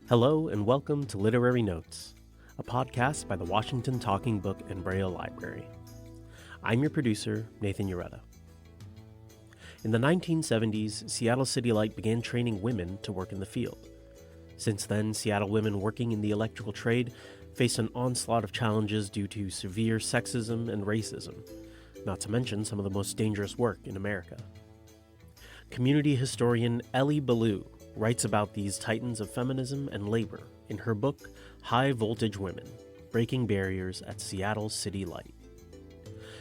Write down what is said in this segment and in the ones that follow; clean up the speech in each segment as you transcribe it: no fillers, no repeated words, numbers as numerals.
Hello and welcome to Literary Notes, a podcast by the Washington Talking Book and Braille Library. I'm your producer, Nathan Ureta. In the 1970s, Seattle City Light began training women to work in the field. Since then, Seattle women working in the electrical trade faced an onslaught of challenges due to severe sexism and racism, not to mention some of the most dangerous work in America. Community historian Ellie Belew writes about these titans of feminism and labor in her book, High Voltage Women: Breaking Barriers at Seattle City Light.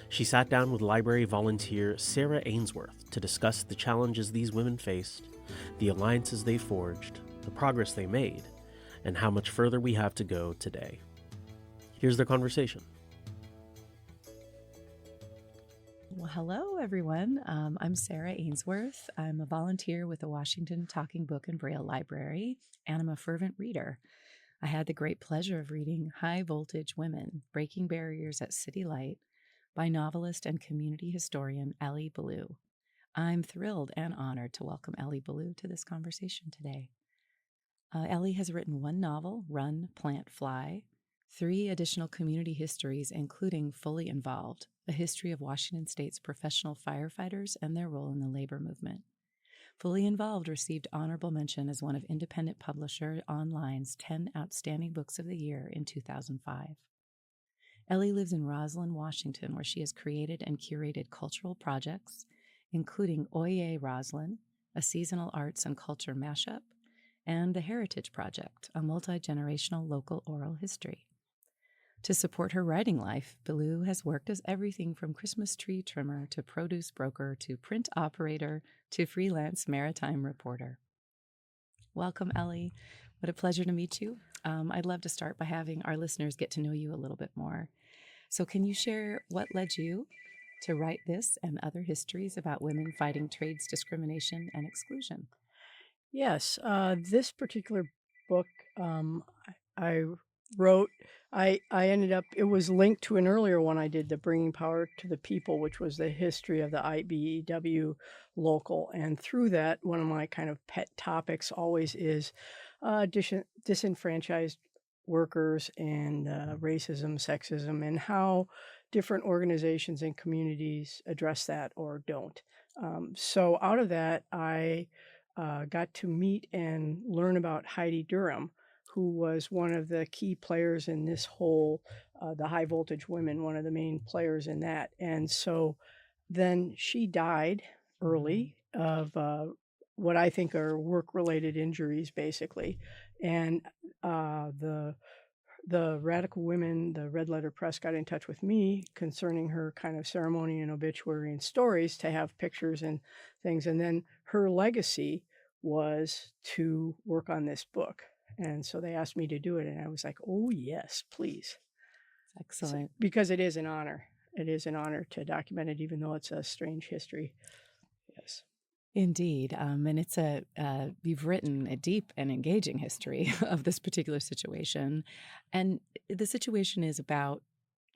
She sat down with library volunteer Sara Ainsworth to discuss the challenges these women faced, the alliances they forged, the progress they made, and how much further we have to go today. Here's their conversation. Well, hello, everyone. I'm Sara Ainsworth. I'm a volunteer with the Washington Talking Book and Braille Library, and I'm a fervent reader. I had the great pleasure of reading High Voltage Women: Breaking Barriers at City Light by novelist and community historian Ellie Belew. I'm thrilled and honored to welcome Ellie Belew to this conversation today. Ellie has written one novel, Run, Plant, Fly, 3 additional community histories, including Fully Involved, a history of Washington State's professional firefighters and their role in the labor movement. Fully Involved received honorable mention as one of Independent Publisher Online's 10 Outstanding Books of the Year in 2005. Ellie lives in Roslyn, Washington, where she has created and curated cultural projects, including Oye Roslyn, a seasonal arts and culture mashup, and the Heritage Project, a multi-generational local oral history. To support her writing life, Belew has worked as everything from Christmas tree trimmer to produce broker to print operator to freelance maritime reporter. Welcome, Ellie. What a pleasure to meet you. I'd love to start by having our listeners get to know you a little bit more. So can you share what led you to write this and other histories about women fighting trades discrimination and exclusion? Yes, this particular book I wrote, I ended up, it was linked to an earlier one I did, the Bringing Power to the People, which was the history of the IBEW local. And through that, one of my kind of pet topics always is disenfranchised workers and racism, sexism, and how different organizations and communities address that or don't. So out of that, I got to meet and learn about Heidi Durham, who was one of the key players in this whole, the High Voltage Women, one of the main players in that. And so then she died early of what I think are work-related injuries, basically. And the Radical Women, the Red Letter Press, got in touch with me concerning her kind of ceremony and obituary and stories to have pictures and things. And then her legacy was to work on this book. And so they asked me to do it. And I was like, oh, yes, please. Excellent. So, because it is an honor. It is an honor to document it, even though it's a strange history. Yes. Indeed. And it's you've written a deep and engaging history of this particular situation. And the situation is about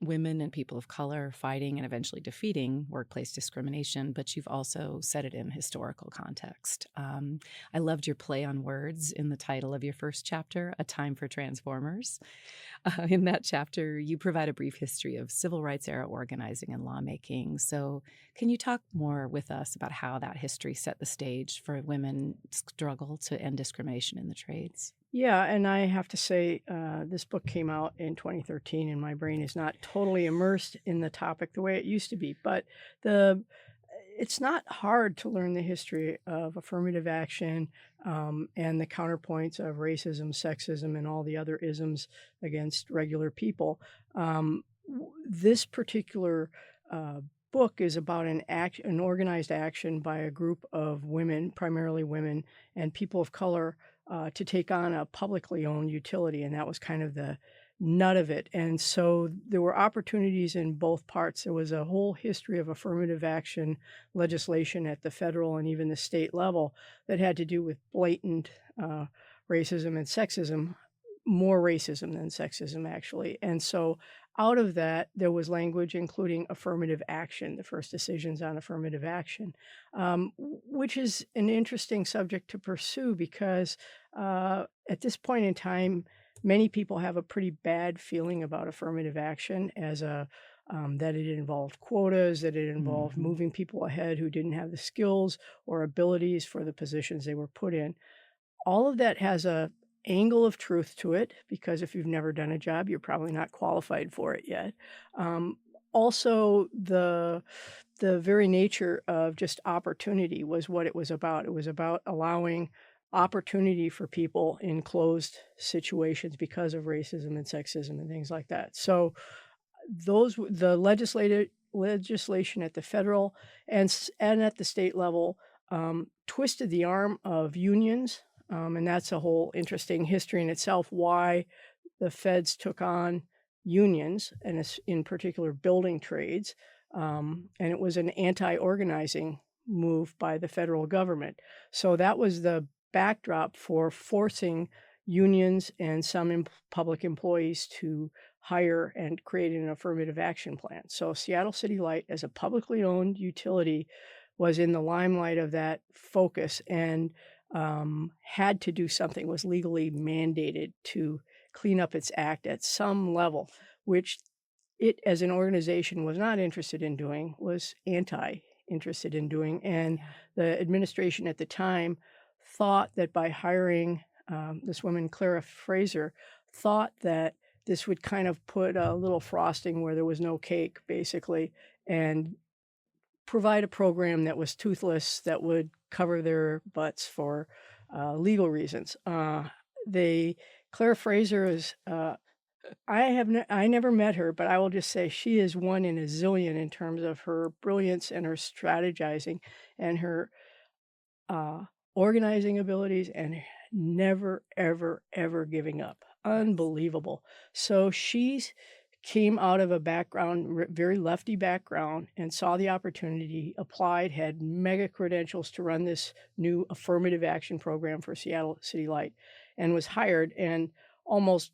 women and people of color fighting and eventually defeating workplace discrimination, but you've also set it in historical context. I loved your play on words in the title of your first chapter, A Time for Transformers. In that chapter, you provide a brief history of civil rights era organizing and lawmaking. So can you talk more with us about how that history set the stage for women's struggle to end discrimination in the trades? Yeah, and I have to say, this book came out in 2013, and my brain is not totally immersed in the topic the way it used to be. But it's not hard to learn the history of affirmative action and the counterpoints of racism, sexism, and all the other isms against regular people. This particular book is about an organized action by a group of women, primarily women, and people of color to take on a publicly owned utility, and that was kind of the nut of it. And so there were opportunities in both parts. There was a whole history of affirmative action legislation at the federal and even the state level that had to do with blatant racism and sexism, more racism than sexism, actually. And so out of that, there was language including affirmative action, the first decisions on affirmative action, which is an interesting subject to pursue because at this point in time, many people have a pretty bad feeling about affirmative action as that it involved quotas, that it involved moving people ahead who didn't have the skills or abilities for the positions they were put in. All of that has a angle of truth to it, because if you've never done a job, you're probably not qualified for it yet. Also, the very nature of just opportunity was what it was about. It was about allowing opportunity for people in closed situations because of racism and sexism and things like that. So the legislation at the federal and at the state level twisted the arm of unions. And that's a whole interesting history in itself, why the feds took on unions, and in particular building trades. And it was an anti-organizing move by the federal government. So that was the backdrop for forcing unions and some public employees to hire and create an affirmative action plan. So Seattle City Light, as a publicly owned utility, was in the limelight of that focus and had to do something, was legally mandated to clean up its act at some level, which it as an organization was not interested in doing, was anti-interested in doing. And the administration at the time thought that by hiring this woman, Clara Fraser, thought that this would kind of put a little frosting where there was no cake, basically, and provide a program that was toothless, that would cover their butts for legal reasons. Clara Fraser is, I never met her, but I will just say she is one in a zillion in terms of her brilliance and her strategizing and her organizing abilities, and never, ever, ever giving up. Unbelievable. So she came out of a background, very lefty background, and saw the opportunity, applied, had mega credentials to run this new affirmative action program for Seattle City Light, and was hired, and almost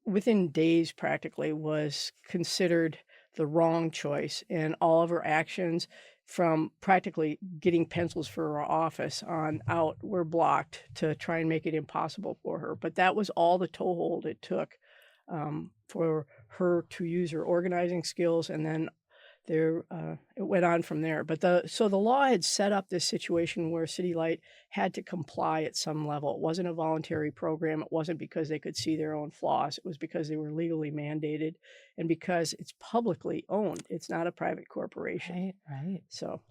within days practically was considered the wrong choice. And all of her actions, from practically getting pencils for her office on out, were blocked to try and make it impossible for her. But that was all the toehold it took for her to use her organizing skills, and then it went on from there. But so the law had set up this situation where City Light had to comply at some level. It wasn't a voluntary program. It wasn't because they could see their own flaws. It was because they were legally mandated, and because it's publicly owned. It's not a private corporation. Right. So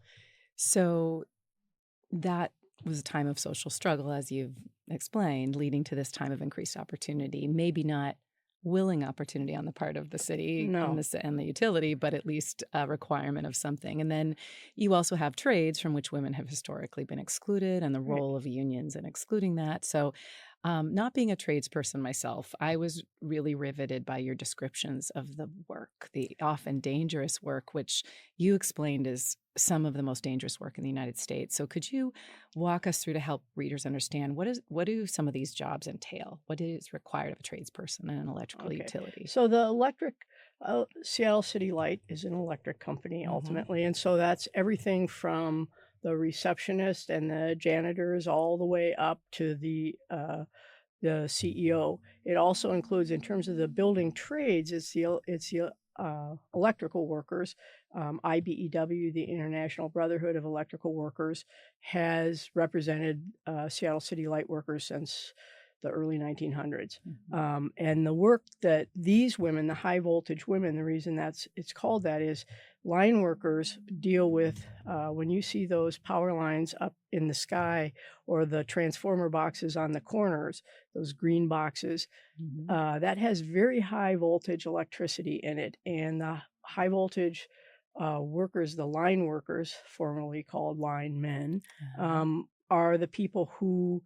that was a time of social struggle, as you've explained, leading to this time of increased opportunity. Maybe not willing opportunity on the part of the city and the utility, but at least a requirement of something. And then you also have trades from which women have historically been excluded, and the role of unions in excluding that. So not being a tradesperson myself, I was really riveted by your descriptions of the work, the often dangerous work, which you explained is some of the most dangerous work in the United States. So could you walk us through to help readers understand what do some of these jobs entail? What is required of a tradesperson in an electrical utility? So the electric, Seattle City Light is an electric company ultimately. And so that's everything from the receptionist and the janitors all the way up to the CEO. It also includes, in terms of the building trades, it's the electrical workers. IBEW, the International Brotherhood of Electrical Workers, has represented Seattle City Light workers since the early 1900s. And the work that these women, the high voltage women, the reason it's called that is line workers deal with, when you see those power lines up in the sky, or the transformer boxes on the corners, those green boxes, that has very high voltage electricity in it. And the high voltage workers, the line workers, formerly called linemen, are the people who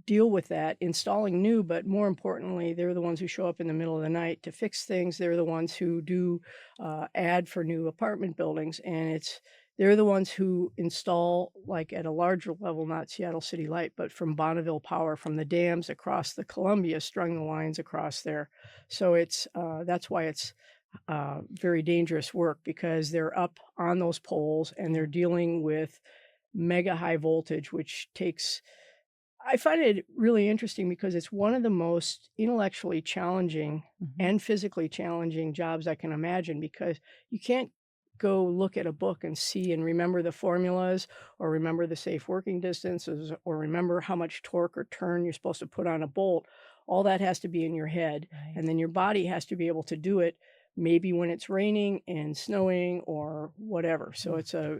deal with that, installing new, but more importantly, they're the ones who show up in the middle of the night to fix things. They're the ones who do ad for new apartment buildings, and they're the ones who install, like at a larger level, not Seattle City Light, but from Bonneville Power, from the dams across the Columbia, strung the lines across there. So that's why it's very dangerous work because they're up on those poles and they're dealing with mega high voltage, which takes, I find it really interesting because it's one of the most intellectually challenging and physically challenging jobs I can imagine, because you can't go look at a book and see and remember the formulas or remember the safe working distances or remember how much torque or turn you're supposed to put on a bolt. All that has to be in your head. Right. And then your body has to be able to do it maybe when it's raining and snowing or whatever. So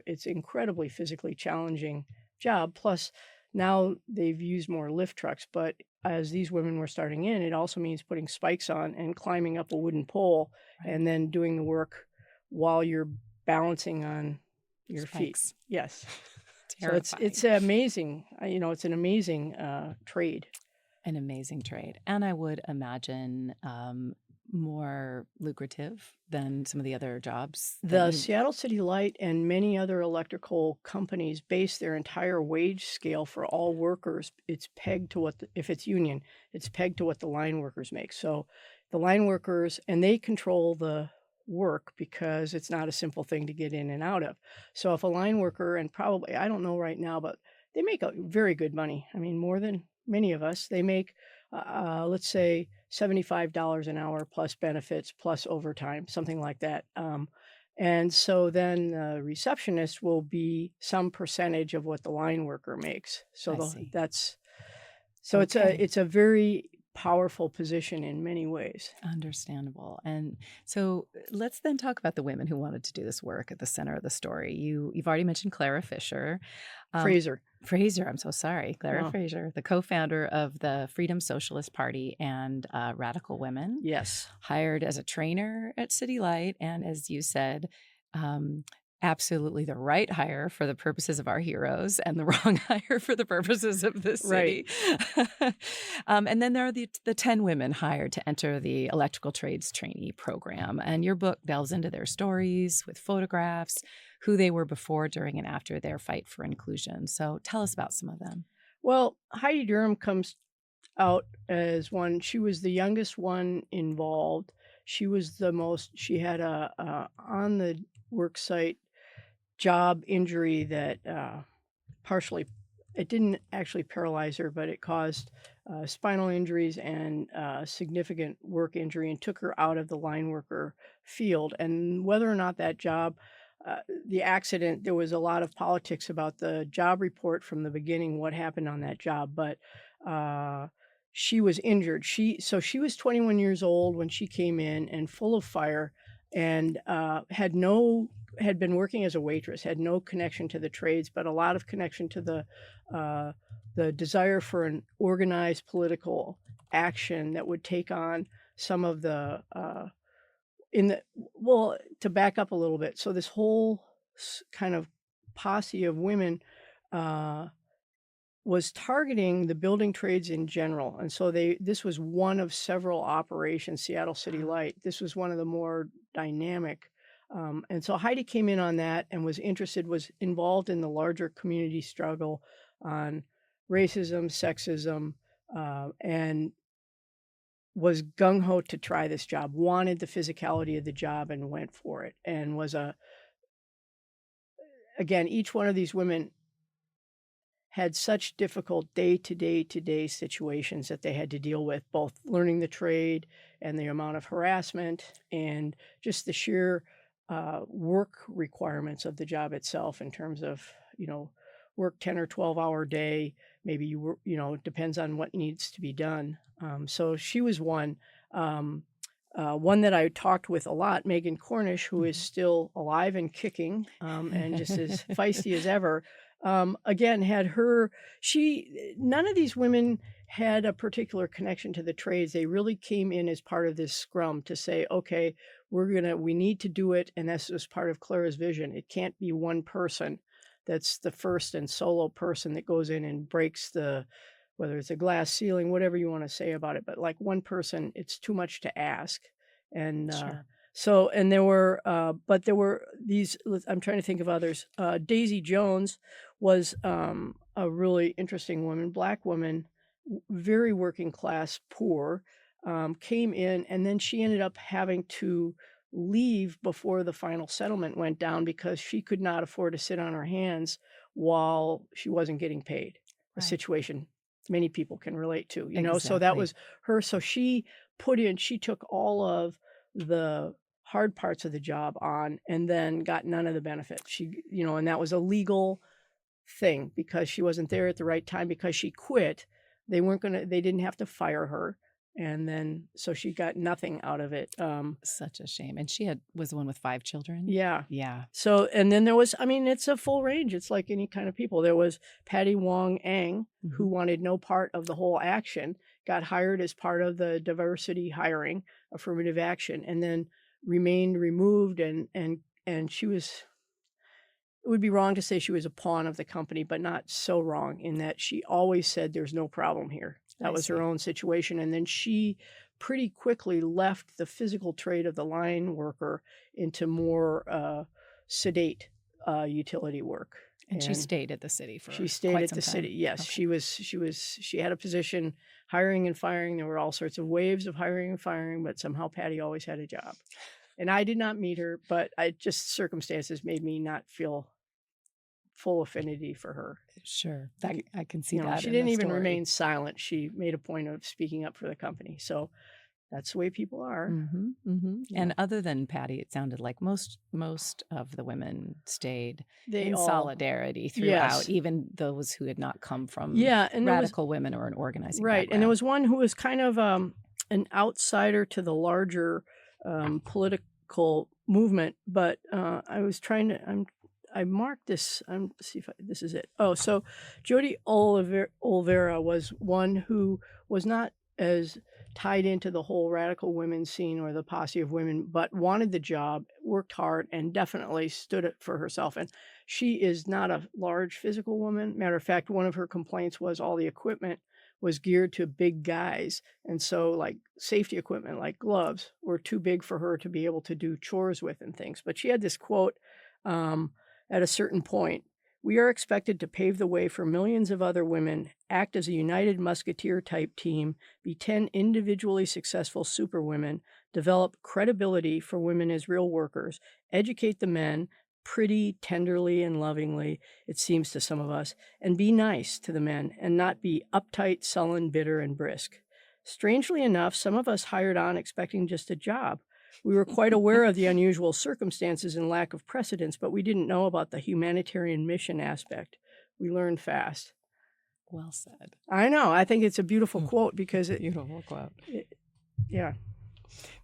it's incredibly physically challenging job. Plus, now they've used more lift trucks, but as these women were starting in, it also means putting spikes on and climbing up a wooden pole and then doing the work while you're balancing on your Spikes. feet. Yes. Terrifying. So it's amazing. It's an amazing trade. An amazing trade. And I would imagine more lucrative than some of the other jobs. The Seattle City Light and many other electrical companies base their entire wage scale for all workers. It's pegged to what, if it's union, it's pegged to what the line workers make. So the line workers, and they control the work because it's not a simple thing to get in and out of. So if a line worker, and probably, I don't know right now, but they make very good money. I mean, more than many of us. They make, let's say, $75 an hour plus benefits plus overtime, something like that. And so then the receptionist will be some percentage of what the line worker makes. So it's a very powerful position in many ways. Understandable. And so let's then talk about the women who wanted to do this work at the center of the story. You've already mentioned Clara Fisher. Fraser, I'm so sorry. Clara Fraser, the co-founder of the Freedom Socialist Party and Radical Women. Yes. Hired as a trainer at City Light. And as you said, absolutely the right hire for the purposes of our heroes and the wrong hire for the purposes of the city. Right. And then there are the 10 women hired to enter the electrical trades trainee program. And your book delves into their stories with photographs, who they were before, during, and after their fight for inclusion. So tell us about some of them. Well, Heidi Durham comes out as one. She was the youngest one involved. She was she had a on the work site job injury that partially, it didn't actually paralyze her, but it caused spinal injuries and significant work injury and took her out of the line worker field. And whether or not that job, the accident, there was a lot of politics about the job report from the beginning, what happened on that job, but she was injured. She was 21 years old when she came in and full of fire, and had been working as a waitress, had no connection to the trades, but a lot of connection to the desire for an organized political action that would take on some of the to back up a little bit. So this whole kind of posse of women was targeting the building trades in general. And so this was one of several operations, Seattle City Light. This was one of the more dynamic. And so Heidi came in on that and was involved in the larger community struggle on racism, sexism, and was gung-ho to try this job, wanted the physicality of the job and went for it, and was again, each one of these women had such difficult day-to-day situations that they had to deal with, both learning the trade and the amount of harassment and just the sheer work requirements of the job itself in terms of, work 10 or 12-hour day. Maybe it depends on what needs to be done. So she was one. One that I talked with a lot, Megan Cornish, who is still alive and kicking and just as feisty as ever. Again, none of these women had a particular connection to the trades. They really came in as part of this scrum to say, okay, we need to do it. And this was part of Clara's vision. It can't be one person that's the first and solo person that goes in and breaks whether it's a glass ceiling, whatever you want to say about it, but like one person, it's too much to ask. And Sure. so, and there were these, I'm trying to think of others. Daisy Jones was a really interesting woman, Black woman, very working class, poor, came in, and then she ended up having to leave before the final settlement went down because she could not afford to sit on her hands while she wasn't getting paid. A Right. situation many people can relate to, so that Exactly. was her. So she took all of the hard parts of the job on and then got none of the benefits. And that was a legal thing because she wasn't there at the right time because she quit. They didn't have to fire her. And then, so she got nothing out of it. Such a shame. And she was the one with 5 children? Yeah. Yeah. So, and then there was, it's a full range. It's like any kind of people. There was Patty Wong Ang, who wanted no part of the whole action, got hired as part of the diversity hiring, affirmative action, and then remained removed. And she was, it would be wrong to say she was a pawn of the company, but not so wrong in that she always said there's no problem here. That was her own situation. And then she pretty quickly left the physical trade of the line worker into more sedate utility work. And she stayed at the city for She stayed quite at some the time. city. Yes, Okay. she had a position hiring and firing. There were all sorts of waves of hiring and firing, but somehow Patty always had a job. And I did not meet her, but circumstances made me not feel full affinity for her. Sure. I can see that. She didn't even remain silent. She made a point of speaking up for the company. So that's the way people are. And other than Patty, it sounded like most of the women stayed in all solidarity throughout, Yes. even those who had not come from and radical women or an organizing right. background. And there was one who was kind of an outsider to the larger political movement, but I was trying to I marked this. See if this is it. Oh, so Jody Olvera was one who was not as tied into the whole radical women scene or the posse of women, but wanted the job, worked hard, and definitely stood up for herself. And she is not a large physical woman. Matter of fact, one of her complaints was all the equipment was geared to big guys. And so like safety equipment, like gloves, were too big for her to be able to do chores with and things. But she had this quote, at a certain point, "We are expected to pave the way for millions of other women, act as a united musketeer type team, be 10 individually successful superwomen, develop credibility for women as real workers, educate the men pretty tenderly and lovingly, it seems to some of us, and be nice to the men and not be uptight, sullen, bitter, and brisk. Strangely enough, some of us hired on expecting just a job. We were quite aware of the unusual circumstances and lack of precedence, but we didn't know about the humanitarian mission aspect. We learned fast." Well said. I know. I think it's a beautiful quote because Beautiful quote. Yeah.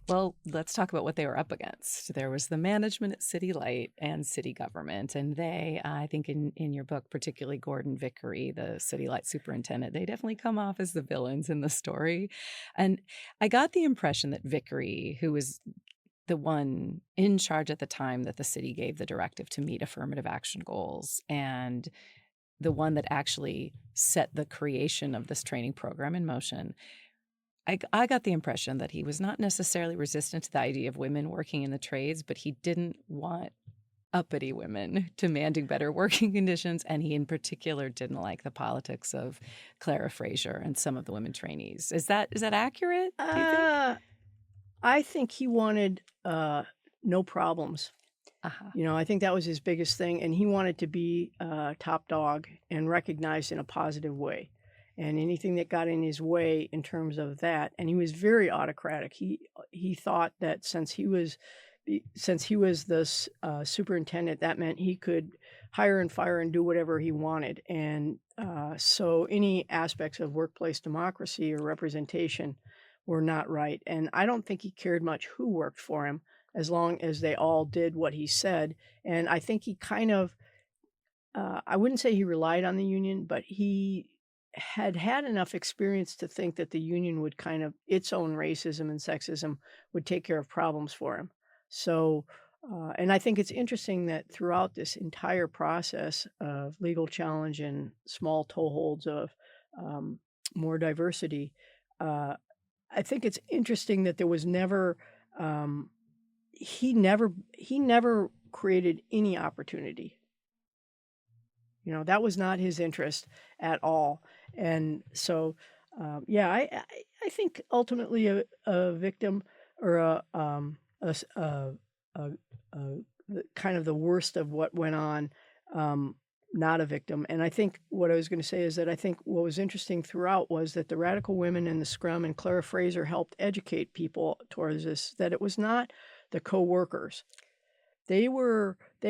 Well, let's talk about what they were up against. There was the management at City Light and city government. And they, I think in your book, particularly Gordon Vickery, the City Light superintendent, they definitely come off as the villains in the story. And I got the impression that Vickery, who was the one in charge at the time that the city gave the directive to meet affirmative action goals, and the one that actually set the creation of this training program in motion, I got the impression that he was not necessarily resistant to the idea of women working in the trades, but he didn't want uppity women demanding better working conditions, and he in particular didn't like the politics of Clara Fraser and some of the women trainees. Is that accurate, do you think? I think he wanted no problems. I think that was his biggest thing, and he wanted to be top dog and recognized in a positive way. And anything that got in his way in terms of that, and he was very autocratic. He thought that since he was the superintendent, that meant he could hire and fire and do whatever he wanted. And so any aspects of workplace democracy or representation were not right. And I don't think he cared much who worked for him as long as they all did what he said. And I think he kind of, I wouldn't say he relied on the union, but he had enough experience to think that the union would kind of, its own racism and sexism would take care of problems for him. So, and I think it's interesting that throughout this entire process of legal challenge and small toeholds of more diversity, I think it's interesting that there was never, he never created any opportunity. That was not his interest at all. And so, I think ultimately a victim or a, kind of the worst of what went on, not a victim. And I think what I was going to say is that I think what was interesting throughout was that the radical women in the scrum and Clara Fraser helped educate people towards this, that it was not the co-workers. They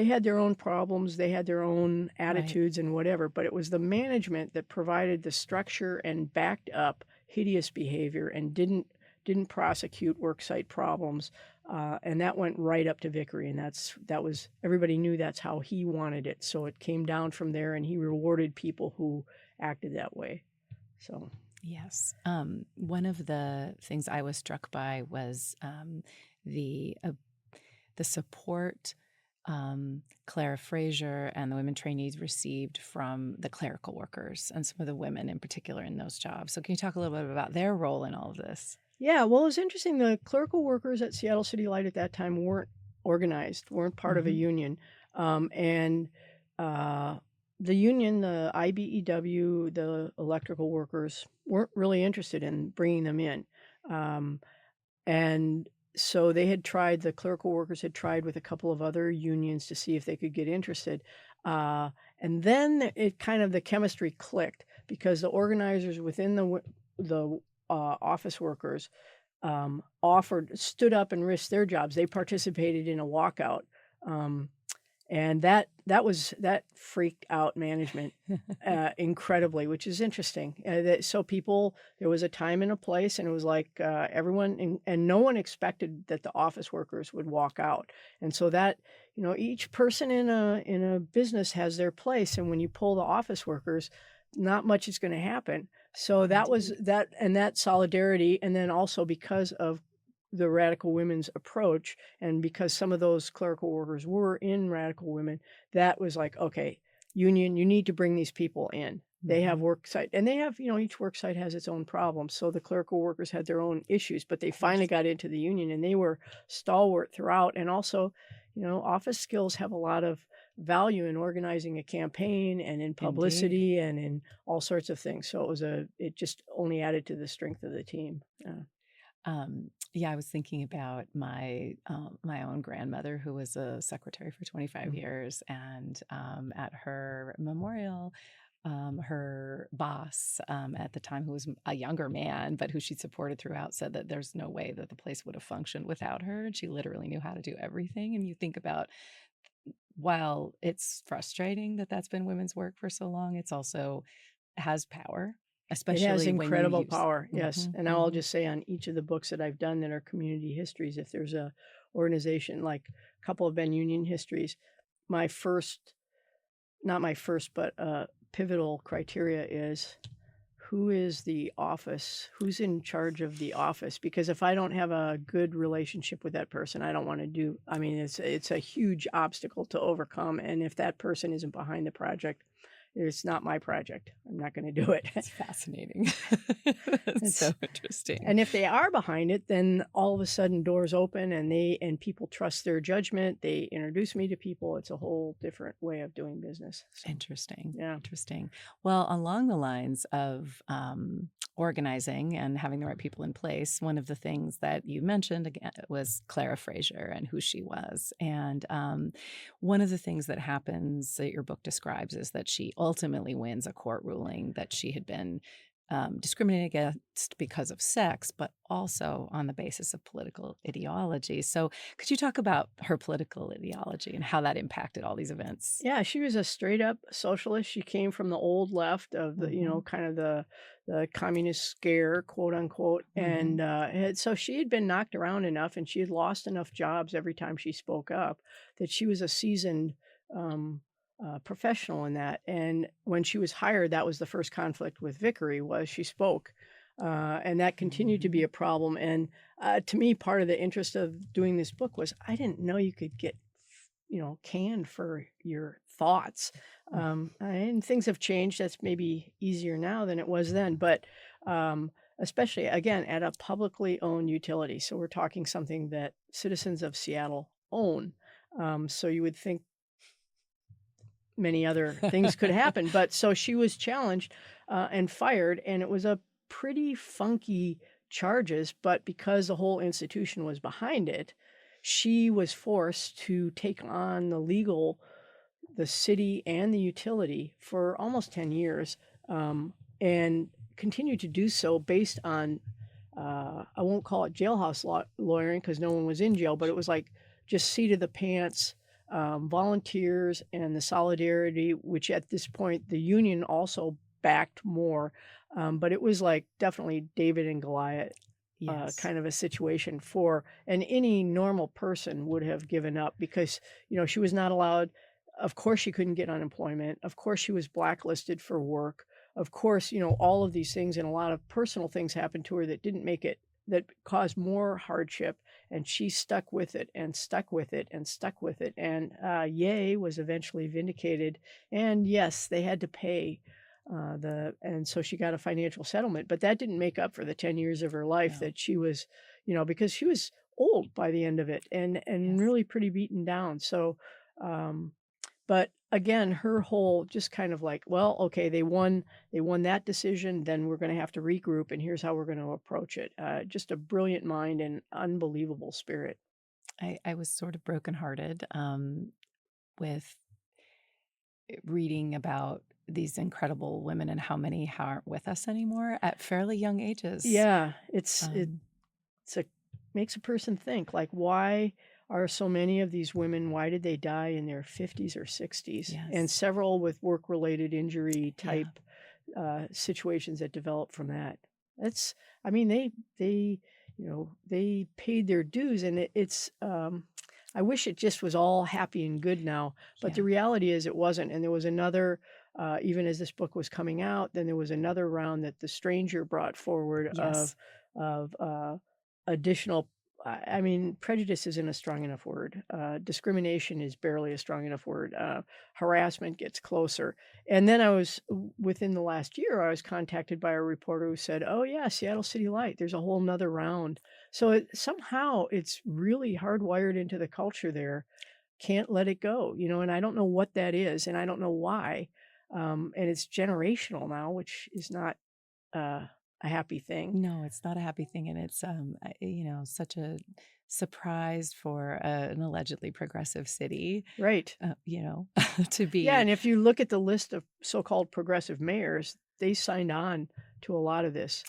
had their own problems, they had their own attitudes and whatever, but it was the management that provided the structure and backed up hideous behavior and didn't prosecute worksite problems. And that went right up to Vickery, and that was everybody knew that's how he wanted it. So it came down from there, and he rewarded people who acted that way. So yes, one of the things I was struck by was the support Clara Fraser and the women trainees received from the clerical workers and some of the women in particular in those jobs. So can you talk a little bit about their role in all of this? Yeah, well, it's interesting. The clerical workers at Seattle City Light at that time weren't organized, weren't part of a union. And the union, the IBEW, the electrical workers, weren't really interested in bringing them in. And so the clerical workers had tried with a couple of other unions to see if they could get interested. And then the chemistry clicked because the organizers within the office workers stood up and risked their jobs. They participated in a walkout. And that freaked out management incredibly, which is interesting. So there was a time and a place, and it was like everyone, and no one expected that the office workers would walk out. And so that, each person in a business has their place, and when you pull the office workers, not much is going to happen. So that was that, and that solidarity, and then also because of the radical women's approach, and because some of those clerical workers were in radical women, that was like, okay, union, you need to bring these people in. They have work site, and they have, each work site has its own problems. So the clerical workers had their own issues, but they finally got into the union, and they were stalwart throughout. And also, office skills have a lot of value in organizing a campaign and in publicity and in all sorts of things. So it just only added to the strength of the team. I was thinking about my own grandmother, who was a secretary for 25 years, and at her memorial, her boss at the time, who was a younger man, but who she supported throughout, said that there's no way that the place would have functioned without her. And she literally knew how to do everything. And you think about, while it's frustrating that that's been women's work for so long, it's also has power. Especially it has incredible when power, yes. And now I'll just say, on each of the books that I've done that are community histories, if there's a organization, like a couple have been union histories, not my first, but pivotal criteria is, who is the office? Who's in charge of the office? Because if I don't have a good relationship with that person, I don't want to do. I mean, it's a huge obstacle to overcome. And if that person isn't behind the project, it's not my project. I'm not going to do it. It's fascinating. It's so interesting. And if they are behind it, then all of a sudden doors open, and people trust their judgment. They introduce me to people. It's a whole different way of doing business. So, interesting. Yeah. Interesting. Well, along the lines of organizing and having the right people in place, one of the things that you mentioned again was Clara Fraser and who she was. And one of the things that happens that your book describes is that she ultimately wins a court ruling that she had been discriminated against because of sex, but also on the basis of political ideology. So could you talk about her political ideology and how that impacted all these events? Yeah, she was a straight up socialist. She came from the old left of the, kind of the communist scare, quote unquote. And so she had been knocked around enough, and she had lost enough jobs every time she spoke up, that she was a seasoned professional in that. And when she was hired, that was the first conflict with Vickery, was she spoke. And that continued to be a problem. And to me, part of the interest of doing this book was, I didn't know you could get, canned for your thoughts. And things have changed. That's maybe easier now than it was then. But especially, again, at a publicly owned utility. So we're talking something that citizens of Seattle own. So you would think many other things could happen. But so she was challenged and fired, and it was a pretty funky charges, but because the whole institution was behind it, she was forced to take on the city and the utility for almost 10 years, and continued to do so based on, I won't call it jailhouse lawyering because no one was in jail, but it was like just seat of the pants, volunteers and the solidarity, which at this point the union also backed more. But it was like definitely David and Goliath Yes. kind of a situation and any normal person would have given up because, she was not allowed. Of course, she couldn't get unemployment. Of course, she was blacklisted for work. Of course, all of these things and a lot of personal things happened to her that didn't make it, that caused more hardship. And she stuck with it and stuck with it and stuck with it. And Ye was eventually vindicated. And yes, they had to pay and so she got a financial settlement, but that didn't make up for the 10 years of her life that she was, because she was old by the end of it and really pretty beaten down. So, but again, her whole just kind of like, well, okay, they won that decision, then we're going to have to regroup and here's how we're going to approach it. Just a brilliant mind and unbelievable spirit. I was sort of brokenhearted with reading about these incredible women and how many aren't with us anymore at fairly young ages. Yeah, makes a person think, like, why are so many of these women, why did they die in their 50s or 60s? Yes. And several with work-related injury type situations that develop from that. They paid their dues, and it's I wish it just was all happy and good now, but the reality is it wasn't. And there was another, even as this book was coming out, then there was another round that The Stranger brought forward of additional. Prejudice isn't a strong enough word. Discrimination is barely a strong enough word. Harassment gets closer. And then within the last year, I was contacted by a reporter who said, oh yeah, Seattle City Light, there's a whole nother round. So somehow it's really hardwired into the culture there. Can't let it go, and I don't know what that is, and I don't know why. And it's generational now, which is not a happy thing. No, it's not a happy thing. And it's, such a surprise for an allegedly progressive city. Right. To be. Yeah. And if you look at the list of so-called progressive mayors, they signed on to a lot of this.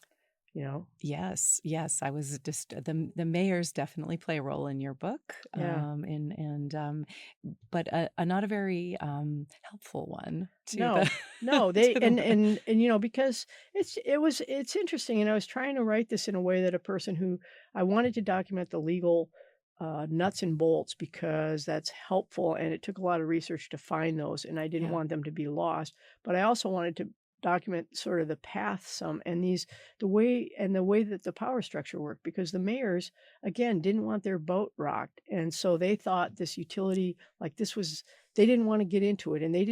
Yes. I was just the mayors definitely play a role in your book. Yeah. But not a very helpful one. No, they and because it's interesting, and I was trying to write this in a way that a person who I wanted to document the legal nuts and bolts because that's helpful, and it took a lot of research to find those, and I didn't want them to be lost, but I also wanted to document sort of the path and the way that the power structure worked, because the mayors again didn't want their boat rocked, and so they thought this utility, like they didn't want to get into it, and they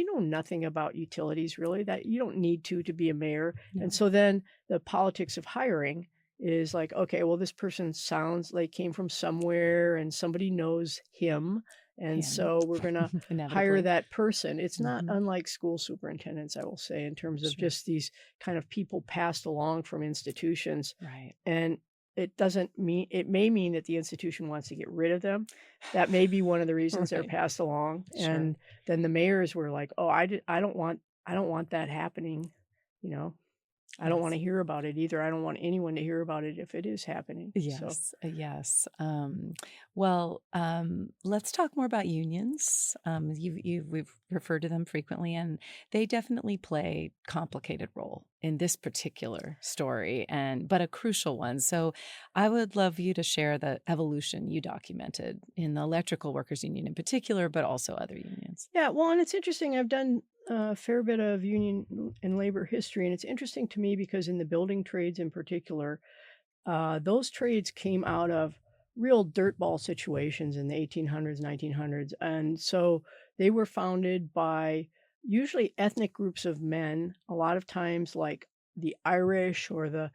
know nothing about utilities really, that you don't need to be a mayor. No. And so then the politics of hiring is like, okay, well, this person sounds like came from somewhere and somebody knows him. And so we're going to hire that person. It's not unlike school superintendents, I will say, in terms of just these kind of people passed along from institutions. Right. And it may mean that the institution wants to get rid of them. That may be one of the reasons they're passed along. Sure. And then the mayors were like, oh, I don't want that happening. I don't want to hear about it either. I don't want anyone to hear about it if it is happening. Yes. Yes. Let's talk more about unions. We've referred to them frequently, and they definitely play a complicated role in this particular story, but a crucial one. So I would love you to share the evolution you documented in the Electrical Workers Union in particular, but also other unions. Yeah, well, and it's interesting. I've done a fair bit of union and labor history, and it's interesting to me because in the building trades in particular, those trades came out of real dirtball situations in the 1800s, 1900s, and so they were founded by usually ethnic groups of men, a lot of times like the Irish or the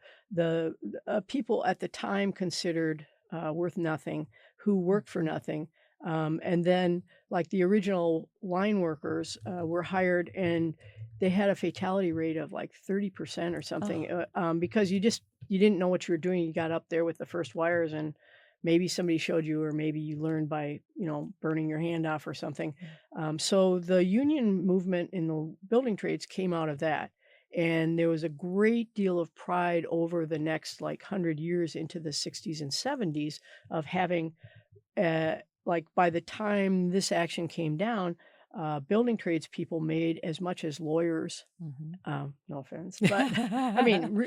people at the time considered worth nothing, who worked for nothing. And then like the original line workers were hired, and they had a fatality rate of like 30% or something, because you didn't know what you were doing. You got up there with the first wires and maybe somebody showed you, or maybe you learned by, burning your hand off or something. So the union movement in the building trades came out of that. And there was a great deal of pride over the next 100 years into the 60s and 70s of having, by the time this action came down, building trades people made as much as lawyers. No offense, but I mean,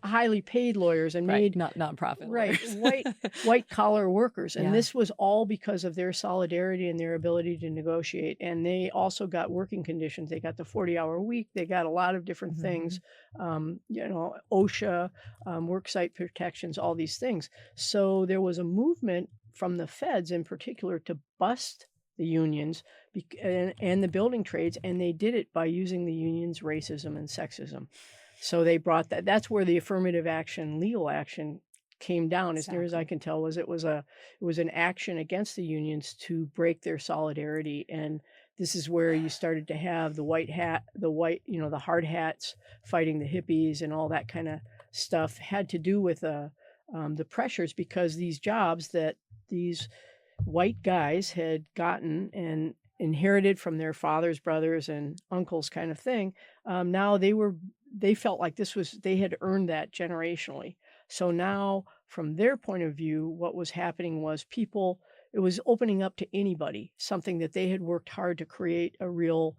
highly paid lawyers, and Right, made not nonprofit right lawyers. white collar workers, and Yeah. this was all because of their solidarity and their ability to negotiate. And they also got working conditions. They got the 40-hour week. They got a lot of different things. OSHA, worksite protections, all these things. So there was a movement from the feds in particular to bust the unions and the building trades, and they did it by using the unions' racism and sexism. So they brought that. That's where the affirmative action, legal action, came down. As near as I can tell, it was an action against the unions to break their solidarity. And this is where you started to have the hard hats fighting the hippies, and all that kind of stuff had to do with the pressures, because these jobs that these white guys had gotten and inherited from their fathers, brothers, and uncles, kind of thing. Now they felt like they had earned that generationally. So now, from their point of view, what was happening was it was opening up to anybody, something that they had worked hard to create a real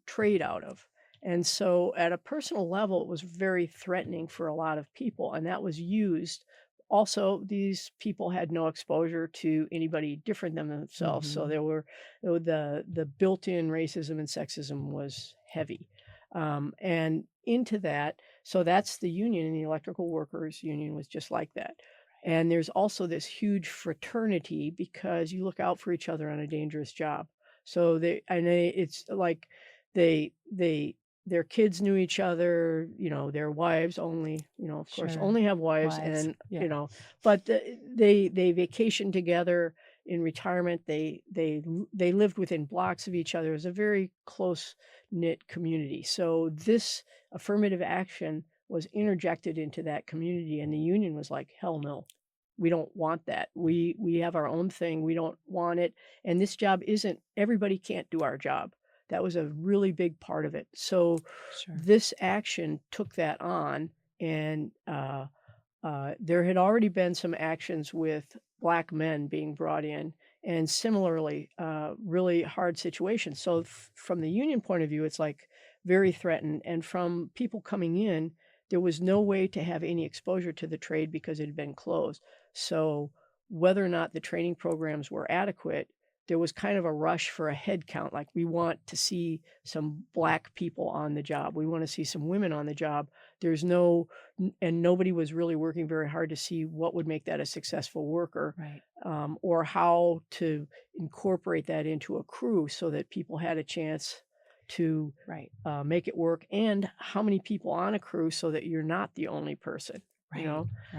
trade out of. And so at a personal level, it was very threatening for a lot of people, and that was used. Also, these people had no exposure to anybody different than themselves, so the built-in racism and sexism was heavy. And into that, so that's the union, and the electrical workers union was just like that. And there's also this huge fraternity, because you look out for each other on a dangerous job. So it's like their kids knew each other, their wives only, of course, only have wives. And, but they vacationed together in retirement. They lived within blocks of each other. It was a very close knit community. So this affirmative action was interjected into that community, and the union was like, hell no, we don't want that. We have our own thing. We don't want it. And this job everybody can't do our job. That was a really big part of it. So this action took that on, and there had already been some actions with Black men being brought in, and similarly, really hard situations. So from the union point of view, it's like very threatened. And from people coming in, there was no way to have any exposure to the trade because it had been closed. So whether or not the training programs were adequate, there was kind of a rush for a head count. Like, we want to see some Black people on the job. We want to see some women on the job. And nobody was really working very hard to see what would make that a successful worker, or how to incorporate that into a crew so that people had a chance to make it work, and how many people on a crew so that you're not the only person.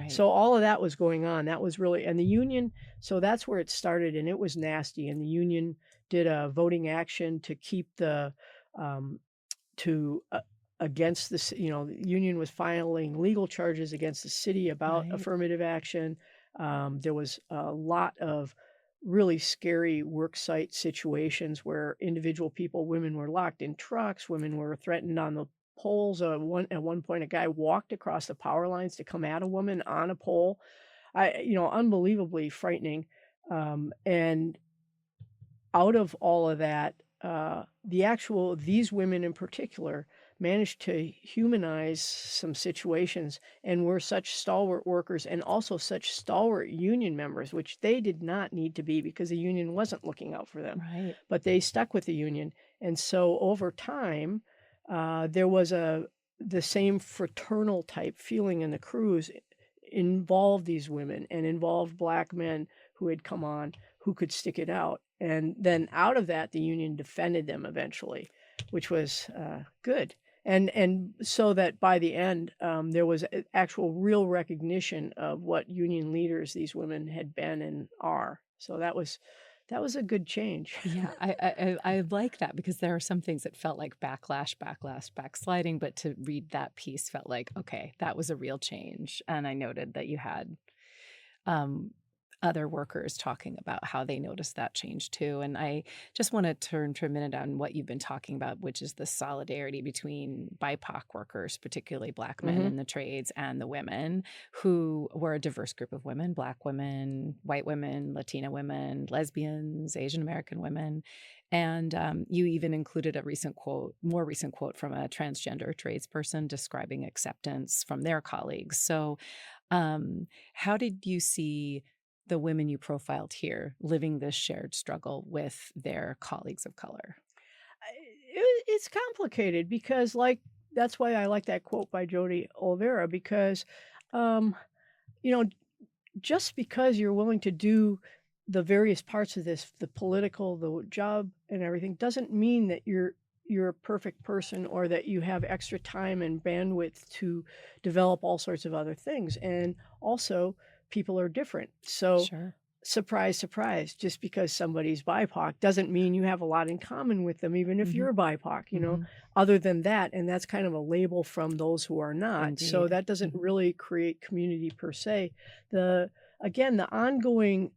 So all of that was going on. That was really, and the union, so that's where it started, and it was nasty. And the union did a voting action to keep against this, the union was filing legal charges against the city about affirmative action. There was a lot of really scary worksite situations where individual people, women were locked in trucks, women were threatened on the poles. At one point, a guy walked across the power lines to come at a woman on a pole. Unbelievably frightening. And out of all of that, these women in particular managed to humanize some situations, and were such stalwart workers, and also such stalwart union members, which they did not need to be, because the union wasn't looking out for them. But they stuck with the union. And so over time, there was the same fraternal type feeling in the crews, involved these women and involved Black men who had come on, who could stick it out. And then out of that, the union defended them eventually, which was good. And so that by the end, there was actual real recognition of what union leaders these women had been and are. So that was a good change. Yeah, I like that, because there are some things that felt like backlash, backsliding, but to read that piece felt like, okay, that was a real change. And I noted that you had other workers talking about how they noticed that change too. And I just want to turn for a minute on what you've been talking about, which is the solidarity between BIPOC workers, particularly Black men Mm-hmm. in the trades, and the women, who were a diverse group of women: Black women, white women, Latina women, lesbians, Asian American women. And you even included a more recent quote from a transgender tradesperson describing acceptance from their colleagues. So how did you see the women you profiled here living this shared struggle with their colleagues of color? It's complicated because, that's why I like that quote by Jodi Oliveira because, um, you know, just because you're willing to do the various parts of this, the political, the job, and everything, doesn't mean that you're a perfect person or that you have extra time and bandwidth to develop all sorts of other things. And also, people are different. So, Sure. surprise, surprise, just because somebody's BIPOC doesn't mean you have a lot in common with them, even if Mhm. you're BIPOC, Mhm. other than that. And that's kind of a label from those who are not. So Indeed. that doesn't Mhm. really create community per se. The ongoing,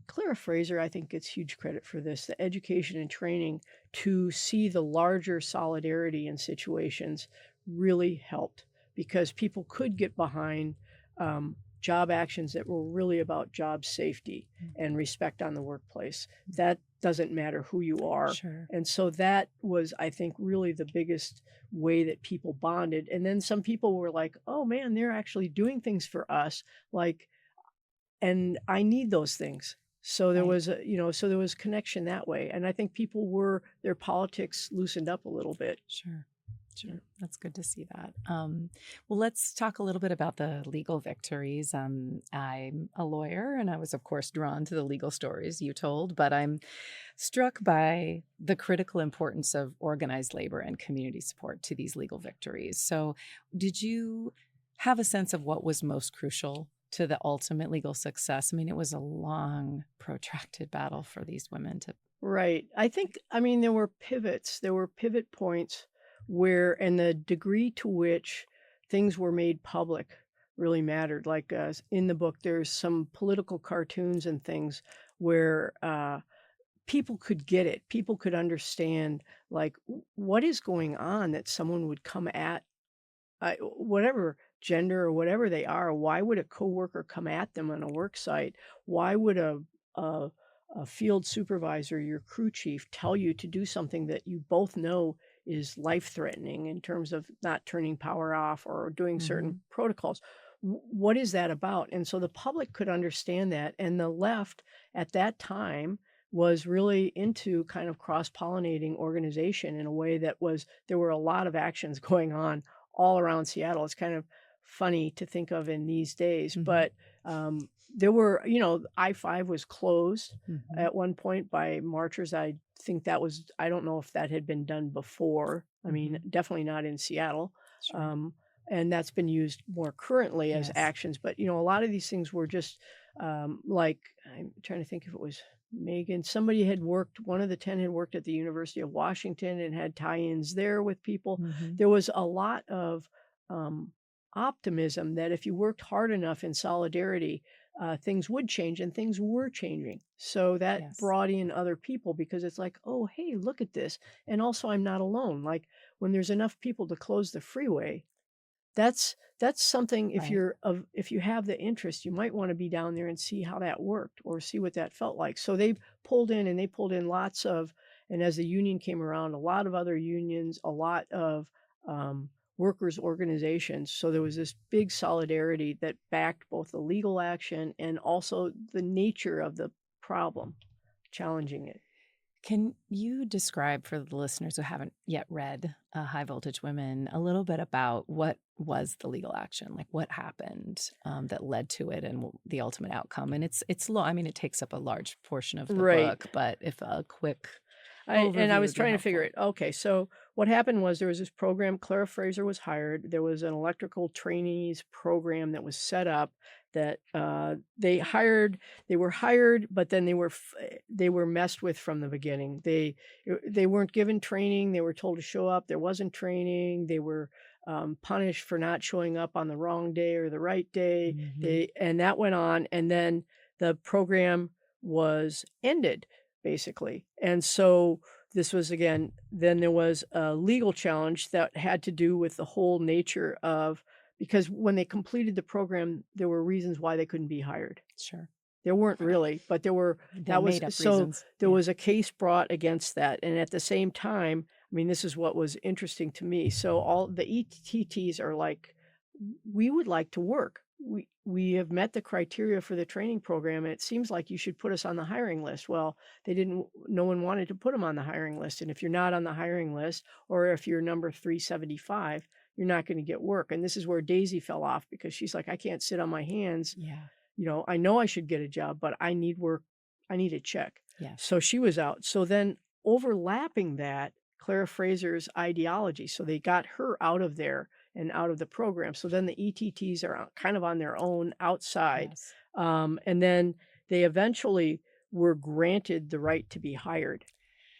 Clara Fraser, I think, gets huge credit for this, the education and training to see the larger solidarity in situations really helped because people could get behind job actions that were really about job safety and respect on the workplace. That doesn't matter who you are. Sure. And so that was, I think, really the biggest way that people bonded. And then some people were like, oh man, they're actually doing things for us. And I need those things. So there Right. was so there was connection that way. And I think their politics loosened up a little bit. Sure. Sure. That's good to see that. Well, let's talk a little bit about the legal victories. I'm a lawyer, and I was, of course, drawn to the legal stories you told, but I'm struck by the critical importance of organized labor and community support to these legal victories. So, did you have a sense of what was most crucial to the ultimate legal success? I mean, it was a long, protracted battle for these women to. Right. There were pivots. There were pivot points and the degree to which things were made public really mattered. Like in the book, there's some political cartoons and things where people could get it. People could understand, like, what is going on that someone would come at whatever gender or whatever they are. Why would a coworker come at them on a work site? Why would a a field supervisor, your crew chief, tell you to do something that you both know is life threatening in terms of not turning power off or doing certain protocols? What is that about? And so the public could understand that. And the left at that time was really into kind of cross pollinating organization in a way there were a lot of actions going on all around Seattle. It's kind of funny to think of in these days, but there were, I-5 was closed at one point by marchers. I don't know if that had been done before. I mean, definitely not in Seattle. Sure. And that's been used more currently as Yes. actions. But, a lot of these things were just like, I'm trying to think if it was Megan. One of the 10 had worked at the University of Washington and had tie-ins there with people. There was a lot of optimism that if you worked hard enough in solidarity, things would change, and things were changing. So that Yes. brought in other people because it's like, oh, hey, look at this. And also, I'm not alone. Like when there's enough people to close the freeway, that's something. Right. If you have the interest, you might want to be down there and see how that worked or see what that felt like. So they pulled in lots of, and as the union came around, a lot of other unions, a lot of workers organizations. So there was this big solidarity that backed both the legal action and also the nature of the problem, challenging it. Can you describe for the listeners who haven't yet read High Voltage Women a little bit about what was the legal action, like what happened that led to it and the ultimate outcome? And it's long. I mean, it takes up a large portion of the Right. book, but if a quick I was would be trying to figure helpful. it. Okay, so what happened was there was this program. Clara Fraser was hired. There was an electrical trainees program that was set up that they hired. They were hired, but then they were messed with from the beginning. They weren't given training. They were told to show up. There wasn't training. They were punished for not showing up on the wrong day or the right day. Mhm. And that went on, and then the program was ended basically. And so this was again, then there was a legal challenge that had to do with the whole nature of, because when they completed the program, there were reasons why they couldn't be hired. Sure. There weren't really, but there were, They that was, made up so reasons. there Yeah. was a case brought against that. And at the same time, I mean, this is what was interesting to me. So all the ETTs are like, we would like to work. We have met the criteria for the training program, and it seems like you should put us on the hiring list. Well, no one wanted to put them on the hiring list. And if you're not on the hiring list, or if you're number 375, you're not going to get work. And this is where Daisy fell off, because she's like, I can't sit on my hands. Yeah. I know I should get a job, but I need work. I need a check. Yes. So she was out. So then overlapping that, Clara Fraser's ideology. So they got her out of there and out of the program. So then the ETTs are kind of on their own outside. Yes. And then they eventually were granted the right to be hired.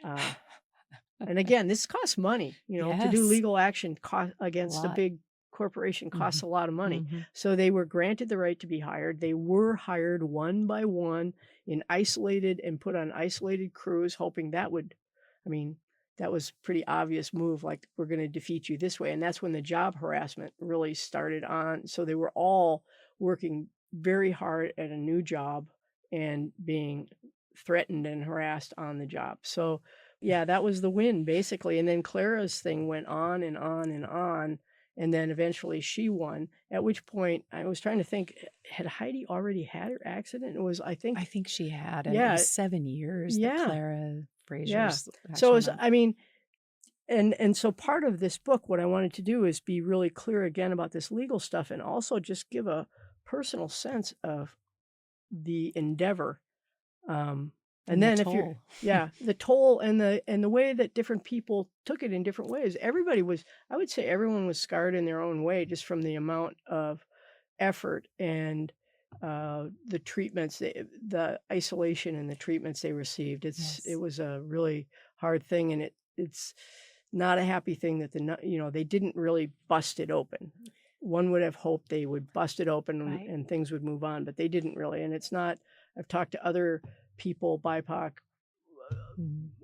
And again, this costs money, to do Yes. legal action against a lot. big corporation costs a lot of money. Mhm. So they were granted the right to be hired. They were hired one by one and put on isolated crews, hoping that was pretty obvious move, like, we're going to defeat you this way. And that's when the job harassment really started on. So they were all working very hard at a new job and being threatened and harassed on the job. So yeah, that was the win basically. And then Clara's thing went on and on and on. And then eventually she won, at which point I was trying to think, had Heidi already had her accident? I think she had. And Yeah. it was 7 years Yeah. that Clara Fraser's Yeah. got So shown up. and so part of this book, what I wanted to do is be really clear again about this legal stuff, and also just give a personal sense of the endeavor. And then the if you're, toll. yeah, the toll and the way that different people took it in different ways. I would say everyone was scarred in their own way, just from the amount of effort and the treatments, the isolation and the treatments they received. Yes. It was a really hard thing, and it's not a happy thing that they didn't really bust it open. One would have hoped they would bust it open Right. and things would move on, but they didn't really. And it's not. I've talked to other people, BIPOC,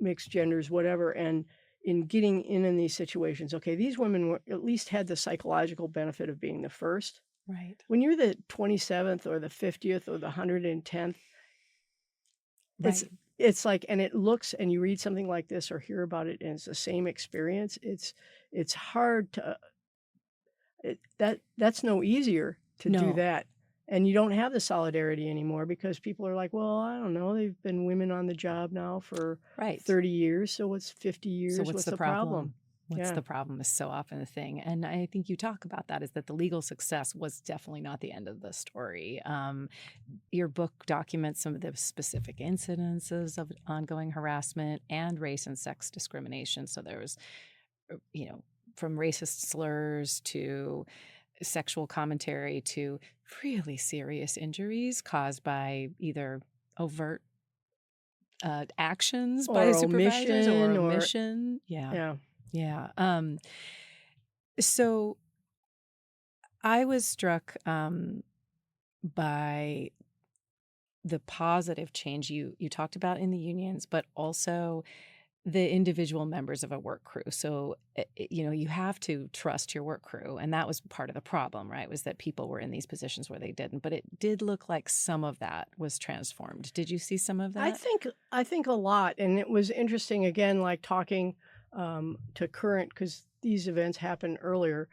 mixed genders, whatever, and in getting in these situations, okay, these women at least had the psychological benefit of being the first. Right. When you're the 27th or the 50th or the 110th, Right. it's like, and it looks, and you read something like this or hear about it, and it's the same experience. It's hard to that's no easier to do No. that. And you don't have the solidarity anymore, because people are like, well, I don't know, they've been women on the job now for Right. 30 years, so what's 50 years? So what's the problem? What's Yeah. the problem is so often the thing. And I think you talk about that, is that the legal success was definitely not the end of the story. Your book documents some of the specific incidences of ongoing harassment and race and sex discrimination. So there was, from racist slurs to sexual commentary to really serious injuries caused by either overt actions by Or supervisors omission, or or omission. yeah. Yeah. So I was struck by the positive change you talked about in the unions, but also the individual members of a work crew. So, you have to trust your work crew. And that was part of the problem, right? Was that people were in these positions where they didn't. But it did look like some of that was transformed. Did you see some of that? I think a lot. And it was interesting, again, like talking to current, because these events happened earlier,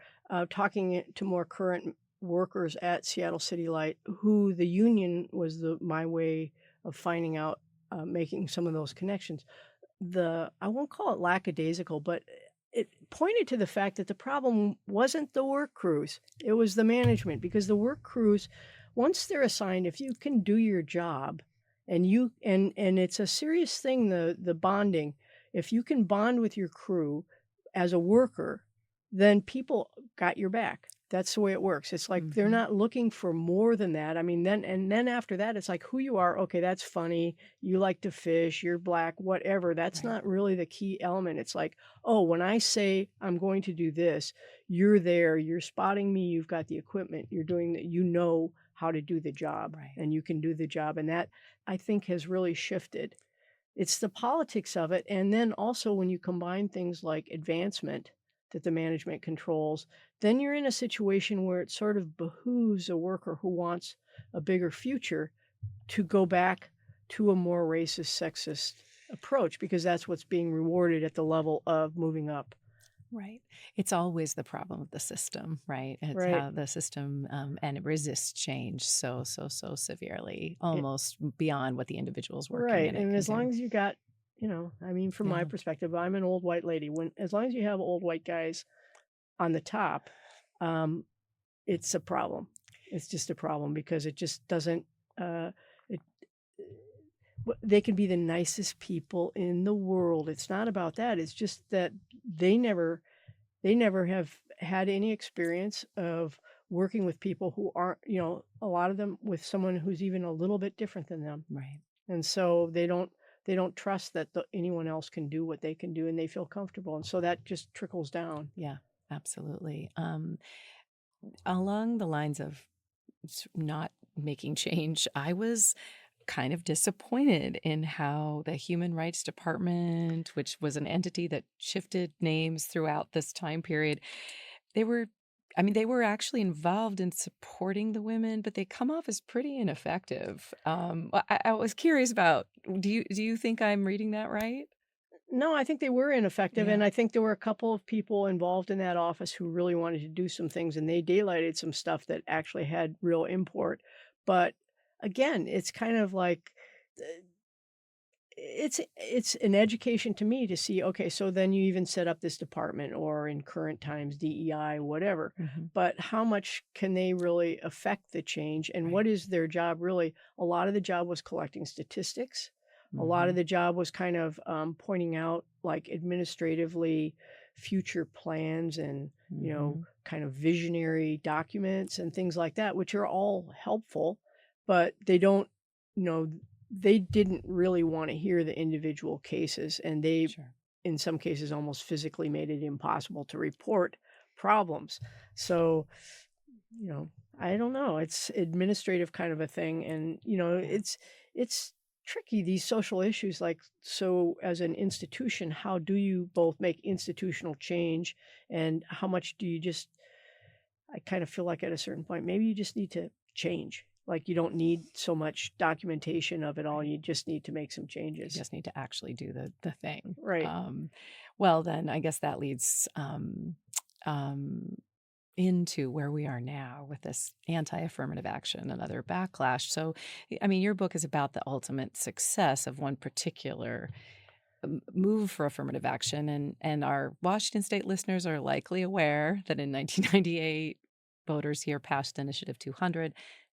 talking to more current workers at Seattle City Light, who the union was my way of finding out, making some of those connections. I won't call it lackadaisical, but it pointed to the fact that the problem wasn't the work crews. It was the management, because the work crews, once they're assigned, if you can do your job and it's a serious thing, the bonding, if you can bond with your crew as a worker, then people got your back. That's the way it works. It's like they're not looking for more than that. I mean, then after that, it's like who you are. Okay, that's funny. You like to fish. You're black. Whatever. That's Right. not really the key element. It's like, oh, when I say I'm going to do this, you're there. You're spotting me. You've got the equipment. You're doing that. You know how to do the job, Right. and you can do the job. And that I think has really shifted. It's the politics of it. And then also when you combine things like advancement that the management controls, then you're in a situation where it sort of behooves a worker who wants a bigger future to go back to a more racist, sexist approach because that's what's being rewarded at the level of moving up. Right. It's always the problem of the system, right? It's Right. how the system and it resists change so severely, It- almost beyond what the individuals working right. in it And can as long do. as you got, I mean, from my Yeah. perspective, I'm an old white lady. As long as you have old white guys on the top, it's a problem. It's just a problem because it just doesn't. It, they can be the nicest people in the world. It's not about that. It's just that they never have had any experience of working with people who aren't, a lot of them with someone who's even a little bit different than them, Right. and so they don't trust that anyone else can do what they can do, and they feel comfortable, and so that just trickles down. Yeah, absolutely. Along the lines of not making change, I was kind of disappointed in how the Human Rights Department, which was an entity that shifted names throughout this time period, they were, I mean, they were actually involved in supporting the women, but they come off as pretty ineffective. I was curious about, do you think I'm reading that right? No, I think they were ineffective, Yeah. and I think there were a couple of people involved in that office who really wanted to do some things, and they daylighted some stuff that actually had real import. But again, it's kind of like it's an education to me to see, okay, so then you even set up this department or in current times DEI, whatever. Hmm. But how much can they really affect the change and Right. what is their job really? A lot of the job was collecting statistics. A lot of Hmm. the job was kind of pointing out like administratively future plans and, Hmm. kind of visionary documents and things like that, which are all helpful, but they don't, you know, they didn't really want to hear the individual cases, and they, Sure. in some cases, almost physically made it impossible to report problems. So, you know, I don't know. It's administrative kind of a thing, and Yeah. it's tricky these social issues. Like, so as an institution, how do you both make institutional change, and how much do you just I kind of feel like at a certain point, maybe you just need to change. Like you don't need so much documentation of it all. Right. You just need to make some You changes. just need to actually do the thing. Right. Well, then I guess that leads um, into where we are now with this anti-affirmative action and other backlash. So, I mean, your book is about the ultimate success of one particular move for affirmative action, and our Washington State listeners are likely aware that in 1998, voters here passed Initiative 200,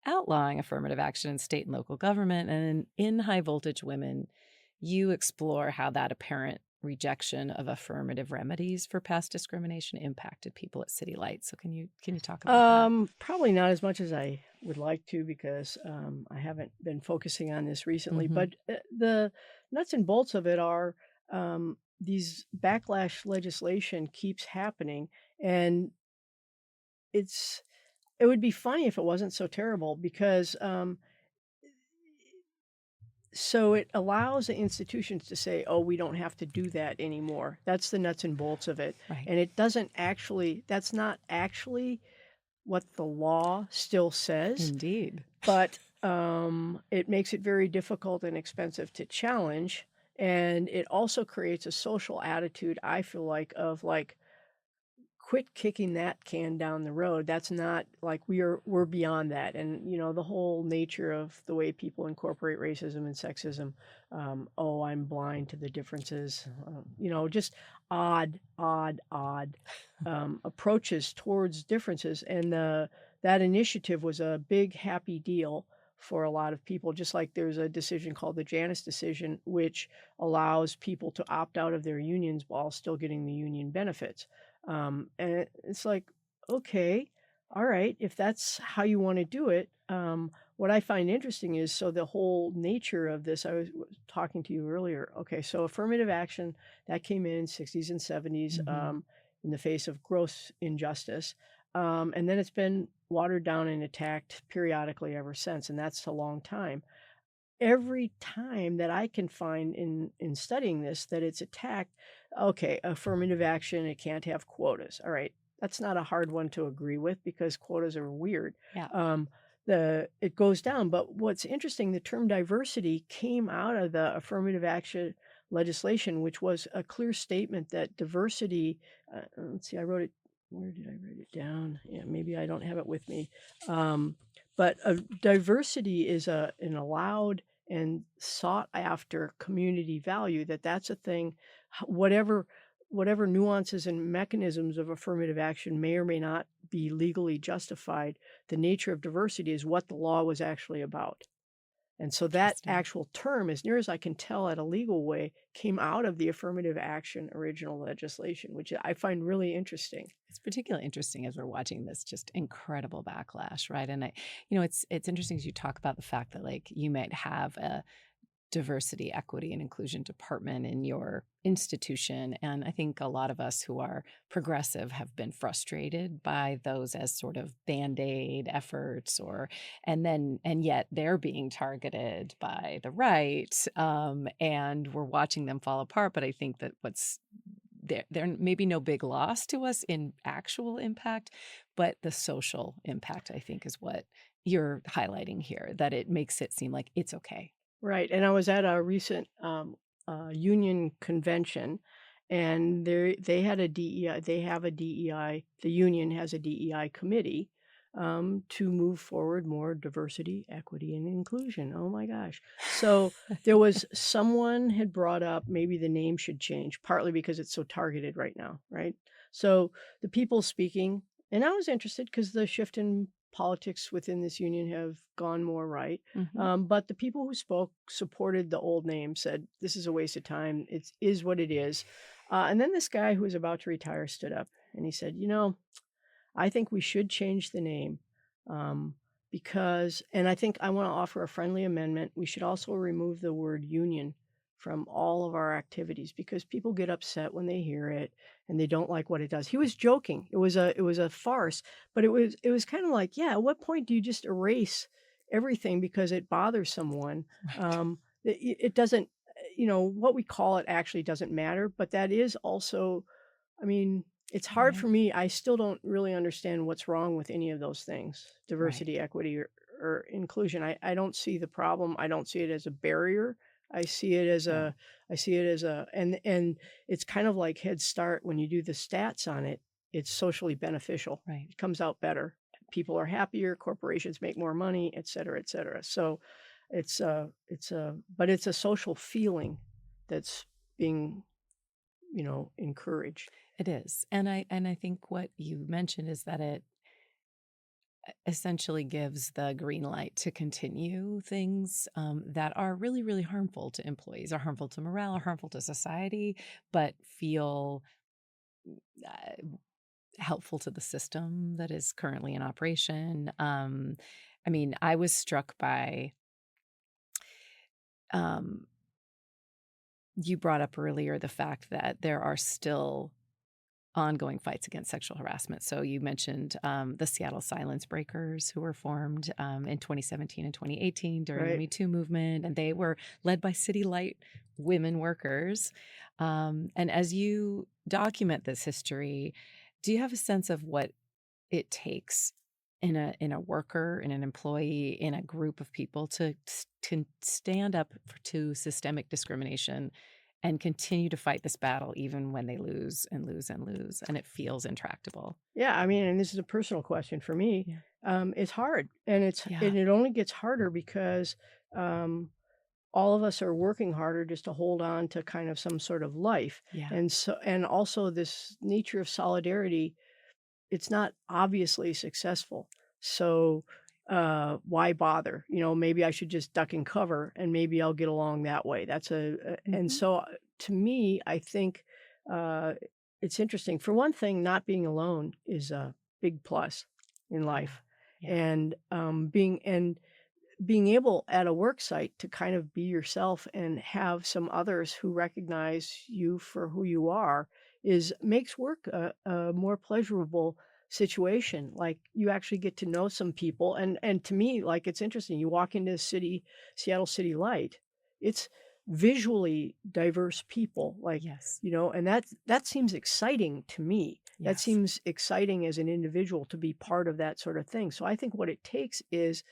outlawing affirmative action in state and local government. And in High Voltage Women, you explore how that apparent rejection of affirmative remedies for past discrimination impacted people at City Lights. So can you talk about that? Probably not as much as I would like to because I haven't been focusing on this recently. Hmm. But the nuts and bolts of it are these backlash legislation keeps happening, and it would be funny if it wasn't so terrible because so it allows the institutions to say, "Oh, we don't have to do that anymore." That's the nuts and bolts of it. Right. And it doesn't actually that's not actually what the law still says, Indeed. but it makes it very difficult and expensive to challenge. And it also creates a social attitude, I feel like, of like, quit kicking that can down the road. That's not like we're beyond that. And the whole nature of the way people incorporate racism and sexism. Oh, I'm blind to the differences. Just odd approaches towards differences. And that initiative was a big happy deal for a lot of people, just like there's a decision called the Janus decision, which allows people to opt out of their unions while still getting the union benefits. It's like, okay, all right, if that's how you want to do it. What I find interesting is, so the whole nature of this, I was talking to you earlier. Okay, so affirmative action, that came in 60s and 70s in the face of gross injustice. And then it's been watered down and attacked periodically ever since, and that's a long time. Every time that I can find in studying this that it's attacked, okay, affirmative action, it can't have quotas. All right, that's not a hard one to agree with because quotas are weird. Yeah. It goes down. But what's interesting, the term diversity came out of the affirmative action legislation, which was a clear statement that diversity, let's see, I wrote it, where did I write it down? Yeah, maybe I don't have it with me. But diversity is an allowed and sought after community value, that's a thing, whatever nuances and mechanisms of affirmative action may or may not be legally justified, the nature of diversity is what the law was actually about. And so that actual term, as near as I can tell at a legal way, came out of the affirmative action original legislation, which I find really interesting. It's particularly interesting as we're watching this just incredible backlash, right? And it's interesting as you talk about the fact that like you might have a diversity, equity, and inclusion department in your institution. And I think a lot of us who are progressive have been frustrated by those as sort of band-aid efforts, and yet they're being targeted by the right. And we're watching them fall apart. But I think that there may be no big loss to us in actual impact, but the social impact, I think, is what you're highlighting here, that it makes it seem like it's okay. Right. And I was at a recent union convention, and they had a DEI. They have a DEI. The union has a DEI committee to move forward more diversity, equity, and inclusion. Oh my gosh! So there was someone had brought up maybe the name should change, partly because it's so targeted right now, right? So the people speaking, and I was interested because the shift in politics within this union have gone more right. But the people who spoke supported the old name, said this is a waste of time. It is what it is. And then this guy who was about to retire stood up and he said, I think we should change the name because, and I think I want to offer a friendly amendment. We should also remove the word union from all of our activities because people get upset when they hear it and they don't like what it does. He was joking. It was a farce, but it was kind of like, yeah, at what point do you just erase everything because it bothers someone? Right. It doesn't, what we call it actually doesn't matter, but that is also, I mean, it's hard for me. I still don't really understand what's wrong with any of those things, diversity, equity, or inclusion. I don't see the problem. I don't see it as a barrier. I see it as and it's kind of like Head Start. When you do the stats on it, it's socially beneficial. Right. It comes out better. People are happier. Corporations make more money, et cetera, et cetera. So but it's a social feeling that's being, encouraged. It is. And I think what you mentioned is that it essentially gives the green light to continue things that are really, really harmful to employees, are harmful to morale, are harmful to society, but feel helpful to the system that is currently in operation. I mean, I was struck by, you brought up earlier the fact that there are still ongoing fights against sexual harassment. So you mentioned the Seattle Silence Breakers, who were formed in 2017 and 2018 during the Me Too movement, and they were led by City Light women workers. And as you document this history, do you have a sense of what it takes in a worker, in an employee, in a group of people to stand up to systemic discrimination and continue to fight this battle even when they lose and lose and lose, and it feels intractable? Yeah, I mean, and this is a personal question for me. Yeah. It's hard, and it only gets harder because all of us are working harder just to hold on to kind of some sort of life. Yeah. And also this nature of solidarity, it's not obviously successful. So why bother? Maybe I should just duck and cover, and maybe I'll get along that way. And so to me, I think it's interesting. For one thing, not being alone is a big plus in life, Yeah. and being able at a work site to kind of be yourself and have some others who recognize you for who you are makes work a more pleasurable situation. Like, you actually get to know some people, and to me, like, it's interesting. You walk into Seattle City Light, it's visually diverse people, like, Yes. and that seems exciting to me. That Yes. seems exciting as an individual to be part of that sort of thing. So I think what it takes is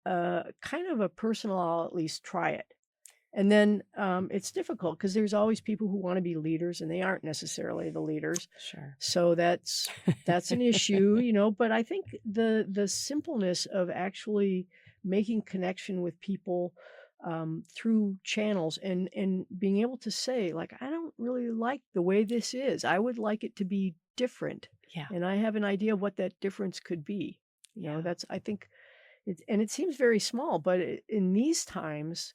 kind of a personal, I'll at least try it. And then it's difficult because there's always people who want to be leaders, and they aren't necessarily the leaders. Sure. So that's an issue. But I think the simpleness of actually making connection with people through channels, and being able to say, like, I don't really like the way this is. I would like it to be different. Yeah. And I have an idea of what that difference could be. Yeah. That's, I think, it seems very small, but in these times,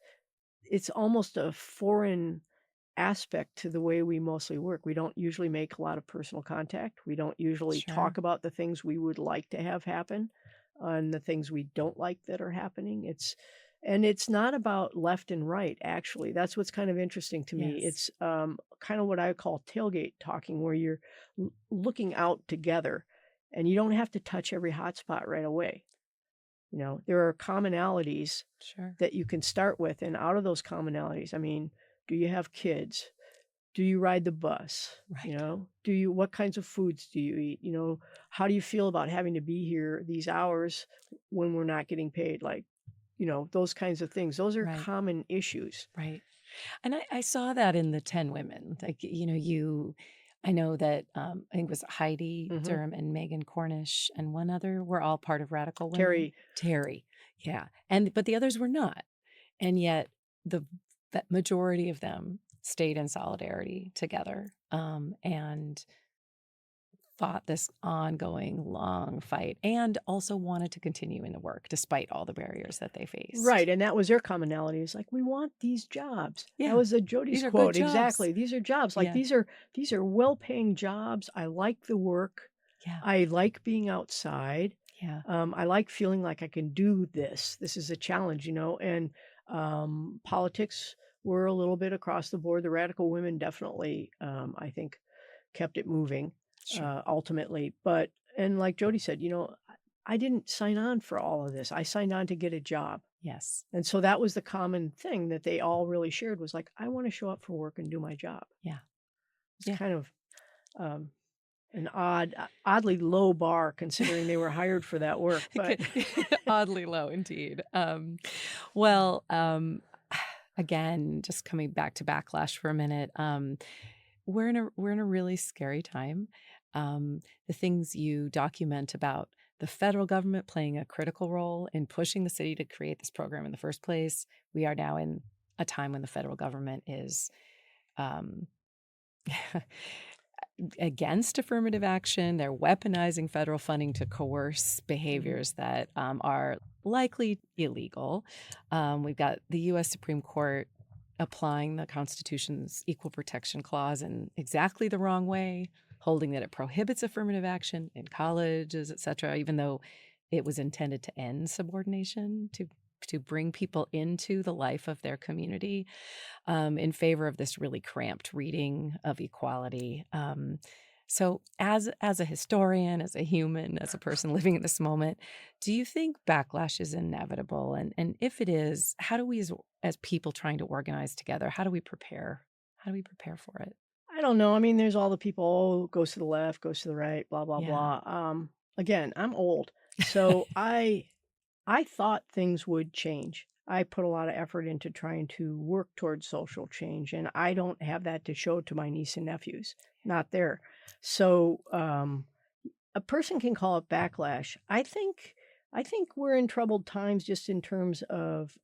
it's almost a foreign aspect to the way we mostly work. We don't usually make a lot of personal contact. We don't usually Sure. talk about the things we would like to have happen and the things we don't like that are happening. It's not about left and right, actually. That's what's kind of interesting to me. Yes. It's kind of what I call tailgate talking, where you're looking out together, and you don't have to touch every hot spot right away. There are commonalities Sure. that you can start with, and out of those commonalities, I mean, do you have kids? Do you ride the bus? Right. What kinds of foods do you eat? How do you feel about having to be here these hours when we're not getting paid? Like, those kinds of things. Those are Right. common issues. Right. And I saw that in the 10 women. Like, I know that I think it was Heidi Durham and Megan Cornish and one other were all part of Radical Women. Terry. Yeah. But the others were not. And yet the majority of them stayed in solidarity together and fought this ongoing long fight, and also wanted to continue in the work despite all the barriers that they faced. Right. And that was their commonality. It's like, we want these jobs. Yeah. That was Jody's These are quote. good jobs. Exactly. These are jobs. Like, Yeah. these are well-paying jobs. I like the work. Yeah. I like being outside. Yeah. I like feeling like I can do this. This is a challenge, and politics were a little bit across the board. The Radical Women definitely, I think, kept it moving. Sure. Ultimately. And like Jody said, I didn't sign on for all of this. I signed on to get a job. Yes. And so that was the common thing that they all really shared, was like, I want to show up for work and do my job. Yeah. It's kind of an oddly low bar, considering they were hired for that work. But oddly low indeed. Again, just coming back to backlash for a minute. We're in a really scary time. The things you document about the federal government playing a critical role in pushing the city to create this program in the first place. We are now in a time when the federal government is against affirmative action. They're weaponizing federal funding to coerce behaviors that are likely illegal. We've got the U.S. Supreme Court applying the Constitution's Equal Protection Clause in exactly the wrong way, holding that it prohibits affirmative action in colleges, et cetera, even though it was intended to end subordination, to bring people into the life of their community, in favor of this really cramped reading of equality. So as a historian, as a human, as a person living in this moment, do you think backlash is inevitable? And if it is, how do we as people trying to organize together, how do we prepare? How do we prepare for it? I don't know. I mean, there's all the people, goes to the left, goes to the right, blah, blah, Yeah. blah. Again, I'm old. So I thought things would change. I put a lot of effort into trying to work towards social change, and I don't have that to show to my niece and nephews. Not there. So a person can call it backlash. I think we're in troubled times just in terms of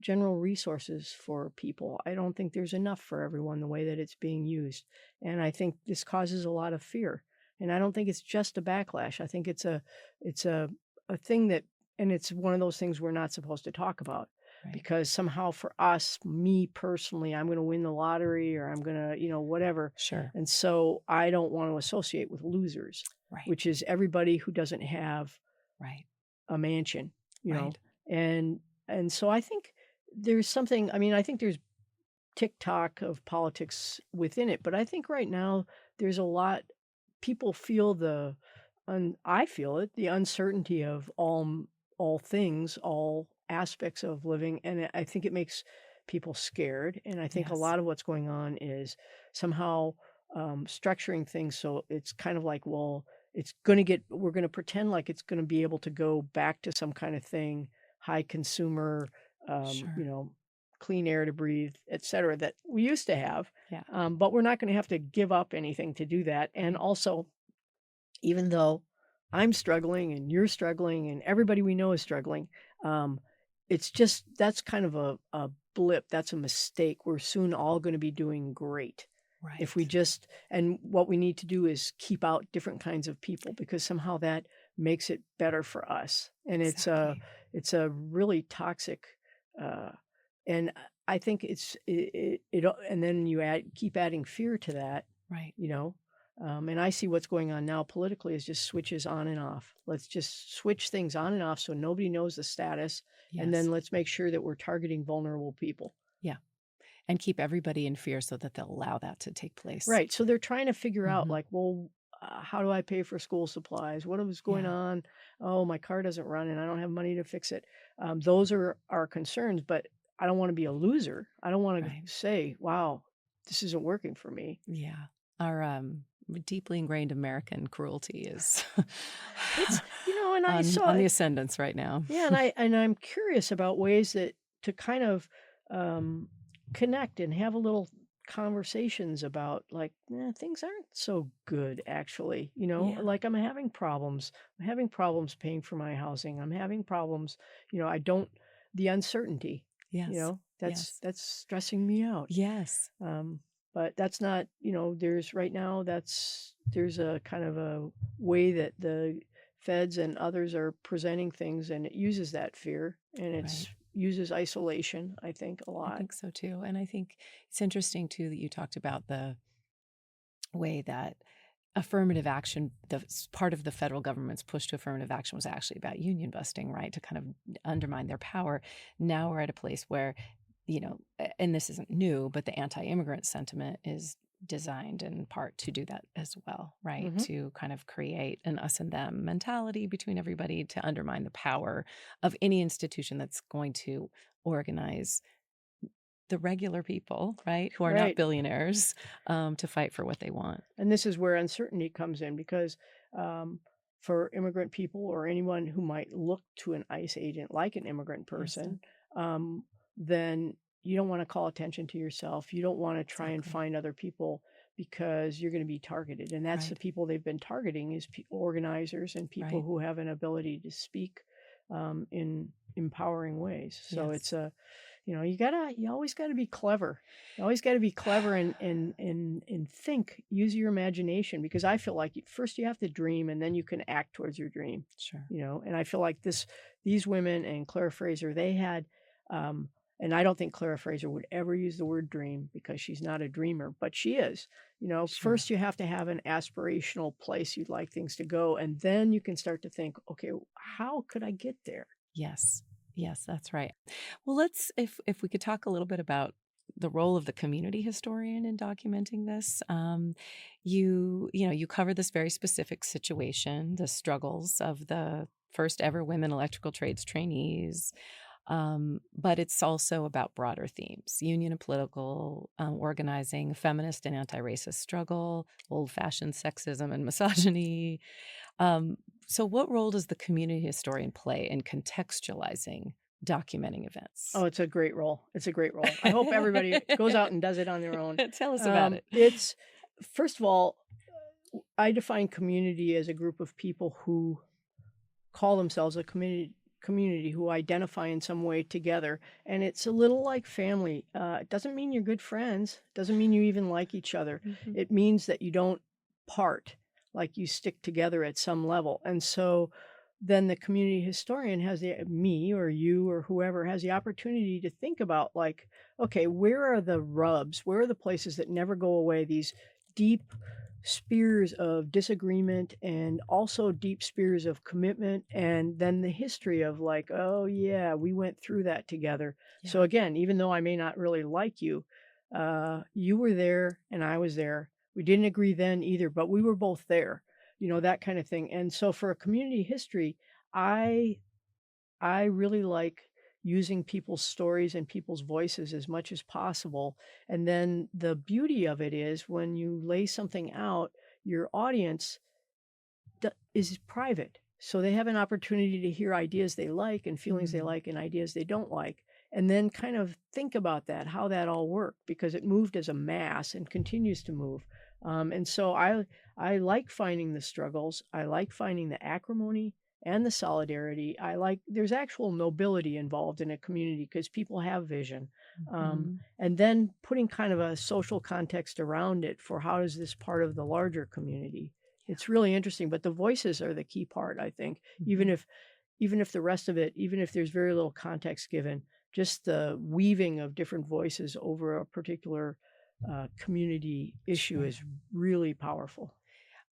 general resources for people. I don't think there's enough for everyone the way that it's being used. And I think this causes a lot of fear. And I don't think it's just a backlash. I think it's a thing that and it's one of those things we're not supposed to talk about. Right. Because somehow for us, me personally, I'm going to win the lottery or I'm going to, whatever. Sure. And so I don't want to associate with losers, Right. which is everybody who doesn't have Right. a mansion, Right. And so I think there's something, I think there's TikTok of politics within it, but I think right now there's a lot, people feel I feel it, the uncertainty of all things, all aspects of living. And I think it makes people scared. And I think a Yes. lot of what's going on is somehow structuring things so it's kind of like, well, we're going to pretend like it's going to be able to go back to some kind of thing, high consumer, Sure. clean air to breathe, et cetera, that we used to have. Yeah. But we're not going to have to give up anything to do that. And also, even though I'm struggling and you're struggling and everybody we know is struggling, it's just, that's kind of a blip. That's a mistake. We're soon all going to be doing great. Right. If we just, and what we need to do is keep out different kinds of people, because somehow that makes it better for us. And Exactly. it's a really toxic, and I think and then you keep adding fear to that, Right. and I see what's going on now politically is just switches on and off. Let's just switch things on and off so nobody knows the status. Yes. And then let's make sure that we're targeting vulnerable people. Yeah. And keep everybody in fear so that they'll allow that to take place. Right. So they're trying to figure out, Mhm. like, well, how do I pay for school supplies? What is going Yeah. on? Oh, my car doesn't run and I don't have money to fix it. Those are our concerns, but I don't want to be a loser. I don't want to Right. say, wow, this isn't working for me. Yeah. Our deeply ingrained American cruelty is It's, and I on saw the ascendance right now. Yeah, and I'm curious about ways that to kind of connect and have a little conversations about, like, things aren't so good actually. Yeah. Like I'm having problems. I'm having problems paying for my housing. I'm having problems. I don't the uncertainty. Yes. That's Yes. stressing me out. Yes. But that's not. There's right now. There's a kind of a way that the feds and others are presenting things, and it uses that fear, and Right. uses isolation, I think, a I lot. think so too. And I think it's interesting too that you talked about the way that affirmative action, part of the federal government's push to affirmative action was actually about union busting, right? To kind of undermine their power. Now we're at a place where, and this isn't new, but the anti-immigrant sentiment is designed in part to do that as well, right? Mhm. To kind of create an us and them mentality between everybody to undermine the power of any institution that's going to organize the regular people, right, who are not Right. billionaires, to fight for what they want. And this is where uncertainty comes in, because for immigrant people or anyone who might look to an ICE agent like an immigrant person, then you don't want to call attention to yourself. You don't want to try and Exactly. find other people, because you're going to be targeted. And that's the Right. people they've been targeting, is organizers and people Right. who have an ability to speak in empowering ways. So Yes. it's you always got to be clever. You always got to be clever and think, use your imagination, because I feel like first you have to dream and then you can act towards your dream. Sure. And I feel like these women and Clara Fraser, they had, and I don't think Clara Fraser would ever use the word dream, because she's not a dreamer, but she is. Sure. First you have to have an aspirational place you'd like things to go, and then you can start to think, okay, how could I get there? Yes. Yes, that's right. Well, let's if we could talk a little bit about the role of the community historian in documenting this. You cover this very specific situation, the struggles of the first ever women electrical trades trainees. But it's also about broader themes: union and political organizing, feminist and anti-racist struggle, old-fashioned sexism and misogyny. So what role does the community historian play in contextualizing documenting events? Oh, it's a great role. It's a great role. I hope everybody goes out and does it on their own. Tell us about it. It's, first of all, I define community as a group of people who call themselves a community, who identify in some way together. And it's a little like family. It doesn't mean you're good friends. It doesn't mean you even like each other. Mhm. It means that you don't part, like you stick together at some level. And so then the community historian has me or you or whoever has the opportunity to think about, like, okay, where are the rubs? Where are the places that never go away? These deep spears of disagreement and also deep spears of commitment, and then the history of, like, oh yeah, we went through that together. So Yeah. again, even though I may not really like you, you were there and I was there. We didn't agree then either, but we were both there, that kind of thing. And so for a community history, I I really like using people's stories and people's voices as much as possible. And then the beauty of it is when you lay something out, your audience is private. So they have an opportunity to hear ideas they like and feelings they like and ideas they don't like. And then kind of think about that, how that all worked, because it moved as a mass and continues to move. And so I like finding the struggles. I like finding the acrimony and the solidarity. There's actual nobility involved in a community because people have vision. And then putting kind of a social context around it for how is this part of the larger community. It's really interesting, but the voices are the key part, I think. Even if the rest of it, even if there's very little context given, just the weaving of different voices over a particular community issue is really powerful.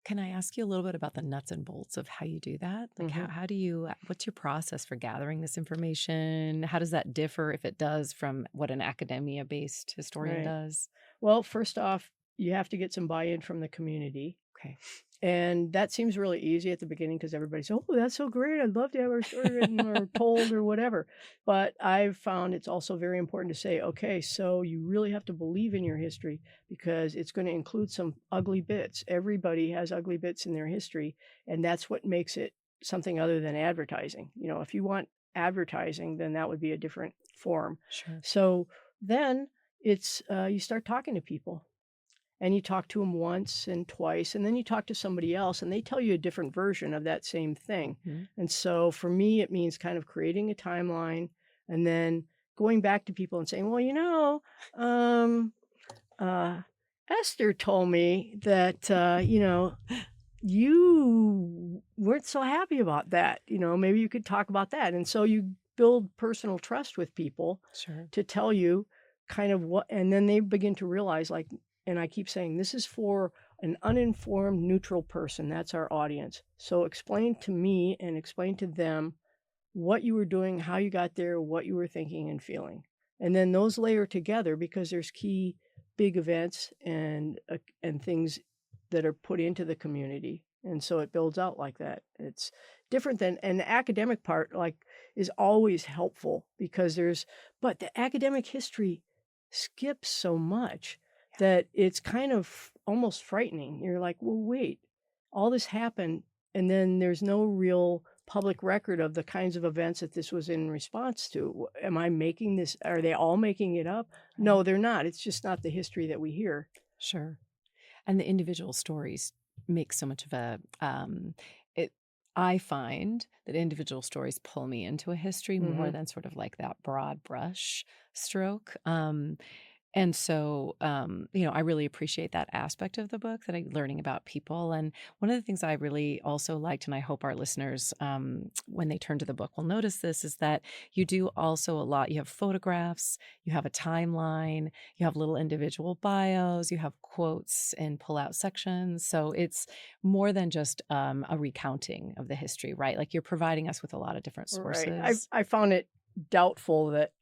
Can I ask you a little bit about the nuts and bolts of how you do that? Like, how do you, what's your process for gathering this information? How does that differ, if it does, from what an academia-based historian Right. does? Well, first off, you have to get some buy-in from the community. Okay. And that seems really easy at the beginning because everybody's, oh, that's so great. I'd love to have our story written or told or whatever. But I've found it's also very important to say, okay, so you really have to believe in your history because it's going to include some ugly bits. Everybody has ugly bits in their history. And that's what makes it something other than advertising. If you want advertising, then that would be a different form. Sure. So then it's, you start talking to people. And you talk to them once and twice, and then you talk to somebody else, and they tell you a different version of that same thing. And so for me, it means kind of creating a timeline and then going back to people and saying, well, Esther told me that, you weren't so happy about that. Maybe you could talk about that. And so you build personal trust with people to tell you kind of what, and then they begin to realize, like, and I keep saying, this is for an uninformed, neutral person. That's our audience. So explain to me and explain to them what you were doing, how you got there, what you were thinking and feeling. And then those layer together because there's key big events and things that are put into the community. And so it builds out like that. It's different than an academic part, like, is always helpful because but the academic history skips so much that it's kind of almost frightening. You're like, well, wait, all this happened, and then there's no real public record of the kinds of events that this was in response to. Am I making this? Are they all making it up? No, they're not. It's just not the history that we hear. Sure. And the individual stories make so much of a, I find that individual stories pull me into a history more than sort of like that broad brush stroke. And so, I really appreciate that aspect of the book, that I'm learning about people. And one of the things I really also liked, and I hope our listeners, when they turn to the book, will notice this, is that you do also a lot. You have photographs, you have a timeline, you have little individual bios, you have quotes and pull out sections. So it's more than just a recounting of the history, right? Like, you're providing us with a lot of different sources. Right. I found it doubtful that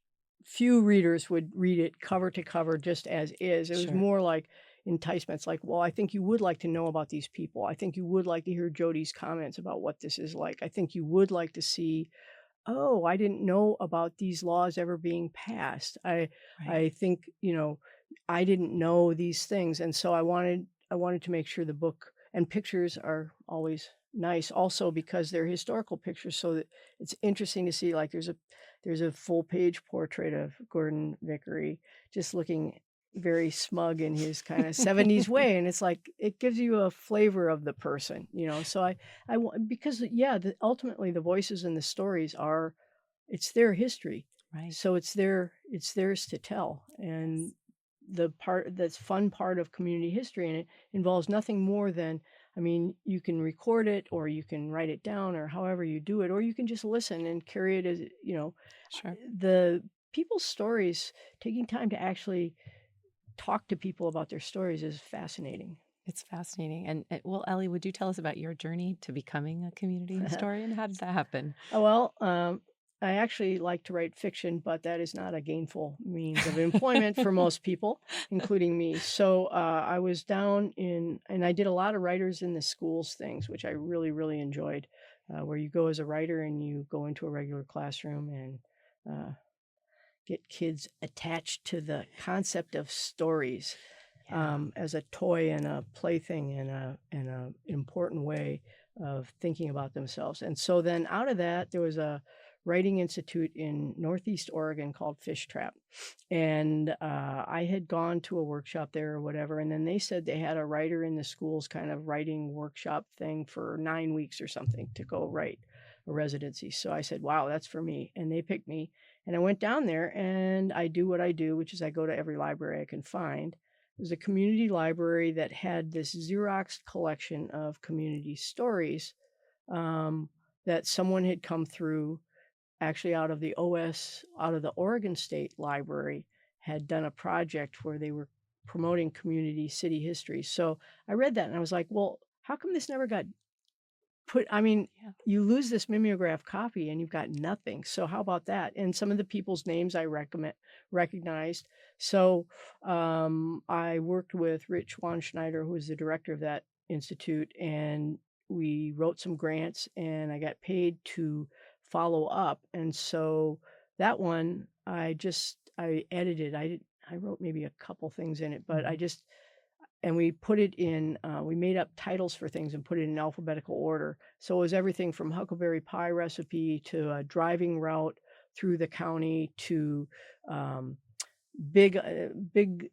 few readers would read it cover to cover just as is. It was more like enticements, like, well, I think you would like to know about these people. I think you would like to hear Jody's comments about what this is like. I think you would like to see, oh, I didn't know about these laws ever being passed. I think, I didn't know these things. And so I wanted to make sure the book, and pictures are always nice also because they're historical pictures, so that it's interesting to see, like, there's a full page portrait of Gordon Vickery just looking very smug in his kind of 70s way, and it's like it gives you a flavor of the person, so I because ultimately the voices and the stories it's their history, Right. so it's theirs to tell. And the fun part of community history, and it involves nothing more than I mean, you can record it or you can write it down or however you do it, or you can just listen and carry it as, Sure. the people's stories, taking time to actually talk to people about their stories is fascinating. It's fascinating. And well, Ellie, would you tell us about your journey to becoming a community historian? How did that happen? Oh, well, I actually like to write fiction, but that is not a gainful means of employment for most people, including me. So I was down and I did a lot of writers in the schools things, which I really, really enjoyed, where you go as a writer and you go into a regular classroom and uh, get kids attached to the concept of stories as a toy and a plaything and a important way of thinking about themselves. And so then out of that, there was a writing institute in Northeast Oregon called Fish Trap. And I had gone to a workshop there or whatever. And then they said they had a writer in the schools kind of writing workshop thing for 9 weeks or something to go write a residency. So I said, wow, that's for me. And they picked me. And I went down there and I do what I do, which is I go to every library I can find. It was a community library that had this Xerox collection of community stories that someone had come through actually out of the out of the Oregon State Library, had done a project where they were promoting community city history. So I read that and I was like, well, how come this never got you lose this mimeograph copy and you've got nothing. So how about that? And some of the people's names I recognized. So I worked with Rich Wanschneider, who was the director of that institute, and we wrote some grants and I got paid to follow up. And so that one I edited. I wrote maybe a couple things in it, but and we put it in, we made up titles for things and put it in alphabetical order. So it was everything from Huckleberry Pie recipe to a driving route through the county to big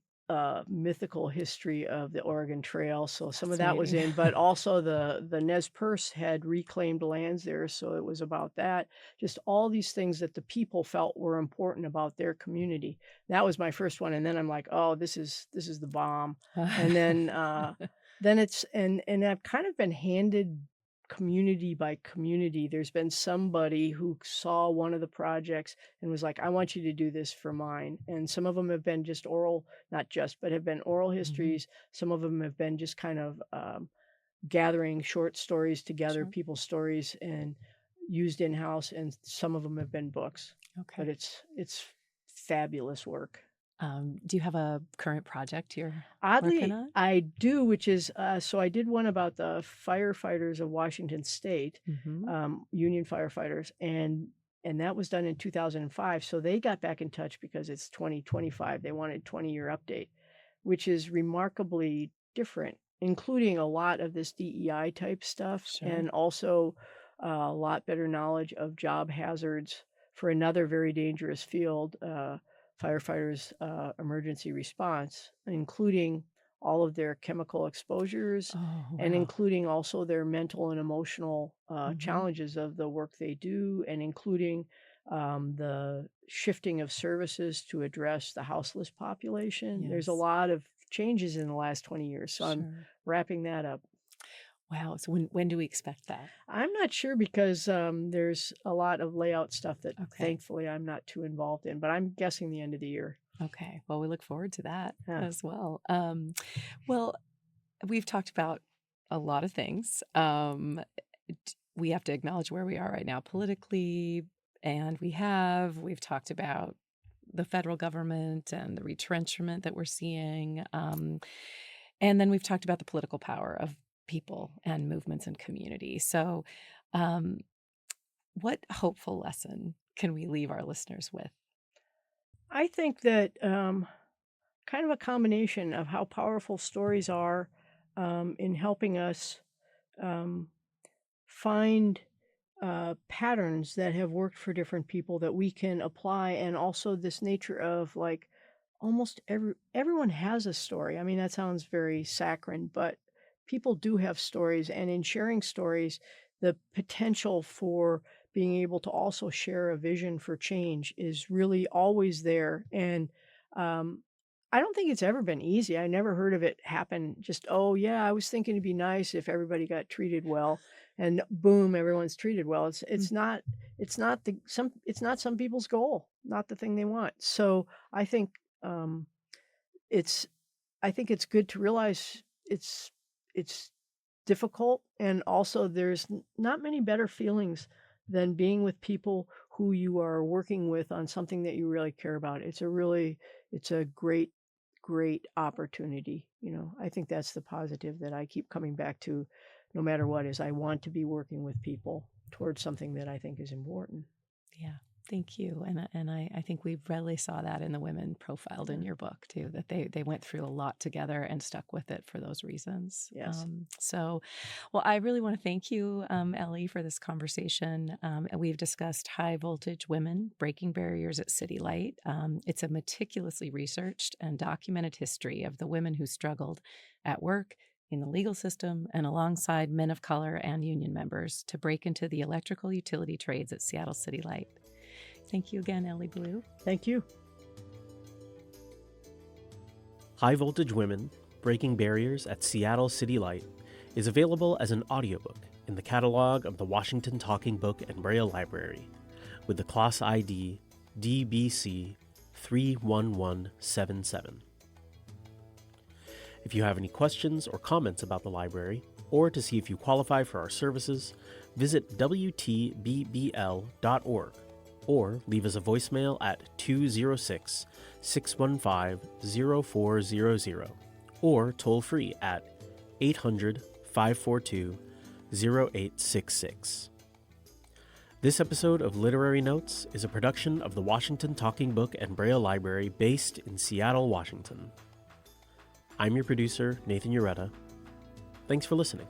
mythical history of the Oregon Trail. So some of that was in, but also the Nez Perce had reclaimed lands there. So it was about that, just all these things that the people felt were important about their community. That was my first one. And then I'm like, oh, this is the bomb. And then it's, and I've kind of been handed community by community. There's been somebody who saw one of the projects and was like, I want you to do this for mine. And some of them have been just oral, not just, but have been oral histories. Some of them have been just kind of gathering short stories together, people's stories, and used in-house. And some of them have been books. Okay. But it's fabulous work. Do you have a current project you're Oddly, working on? I do, which is, so I did one about the firefighters of Washington State, Union firefighters, and that was done in 2005. So they got back in touch because it's 2025. They wanted 20-year update, which is remarkably different, including a lot of this DEI type stuff and also a lot better knowledge of job hazards for another very dangerous field, firefighters' emergency response, including all of their chemical exposures and including also their mental and emotional challenges of the work they do, and including the shifting of services to address the houseless population. There's a lot of changes in the last 20 years. So I'm wrapping that up. Wow. So when do we expect that? I'm not sure because there's a lot of layout stuff that thankfully I'm not too involved in, but I'm guessing the end of the year. Okay. Well, we look forward to that as well. Well, we've talked about a lot of things. We have to acknowledge where we are right now politically, and we've talked about the federal government and the retrenchment that we're seeing. And then we've talked about the political power of people and movements and community. So what hopeful lesson can we leave our listeners with? I think that kind of a combination of how powerful stories are in helping us find patterns that have worked for different people that we can apply, and also this nature of like almost everyone has a story. I mean, that sounds very saccharine, but people do have stories, and in sharing stories, the potential for being able to also share a vision for change is really always there. And I don't think it's ever been easy. I never heard of it happen just, oh, yeah, I was thinking it'd be nice if everybody got treated well, and boom, everyone's treated well. It's not it's not some people's goal, not the thing they want. So I think it's I think it's good to realize it's difficult, and also there's not many better feelings than being with people who you are working with on something that you really care about. It's a great opportunity. I think that's the positive that I keep coming back to no matter what, is I want to be working with people towards something that I think is important. Yeah. Thank you. And I think we really saw that in the women profiled in your book too, that they went through a lot together and stuck with it for those reasons. Yes. Well, I really want to thank you, Ellie, for this conversation. We've discussed High Voltage Women, Breaking Barriers at City Light. It's a meticulously researched and documented history of the women who struggled at work, in the legal system, and alongside men of color and union members to break into the electrical utility trades at Seattle City Light. Thank you again, Ellie Belew. Thank you. High Voltage Women, Breaking Barriers at Seattle City Light is available as an audiobook in the catalog of the Washington Talking Book and Braille Library with the class ID DBC 31177. If you have any questions or comments about the library, or to see if you qualify for our services, visit WTBBL.org or leave us a voicemail at 206-615-0400 or toll free at 800-542-0866. This episode of Literary Notes is a production of the Washington Talking Book and Braille Library based in Seattle, Washington. I'm your producer, Nathan Ureta. Thanks for listening.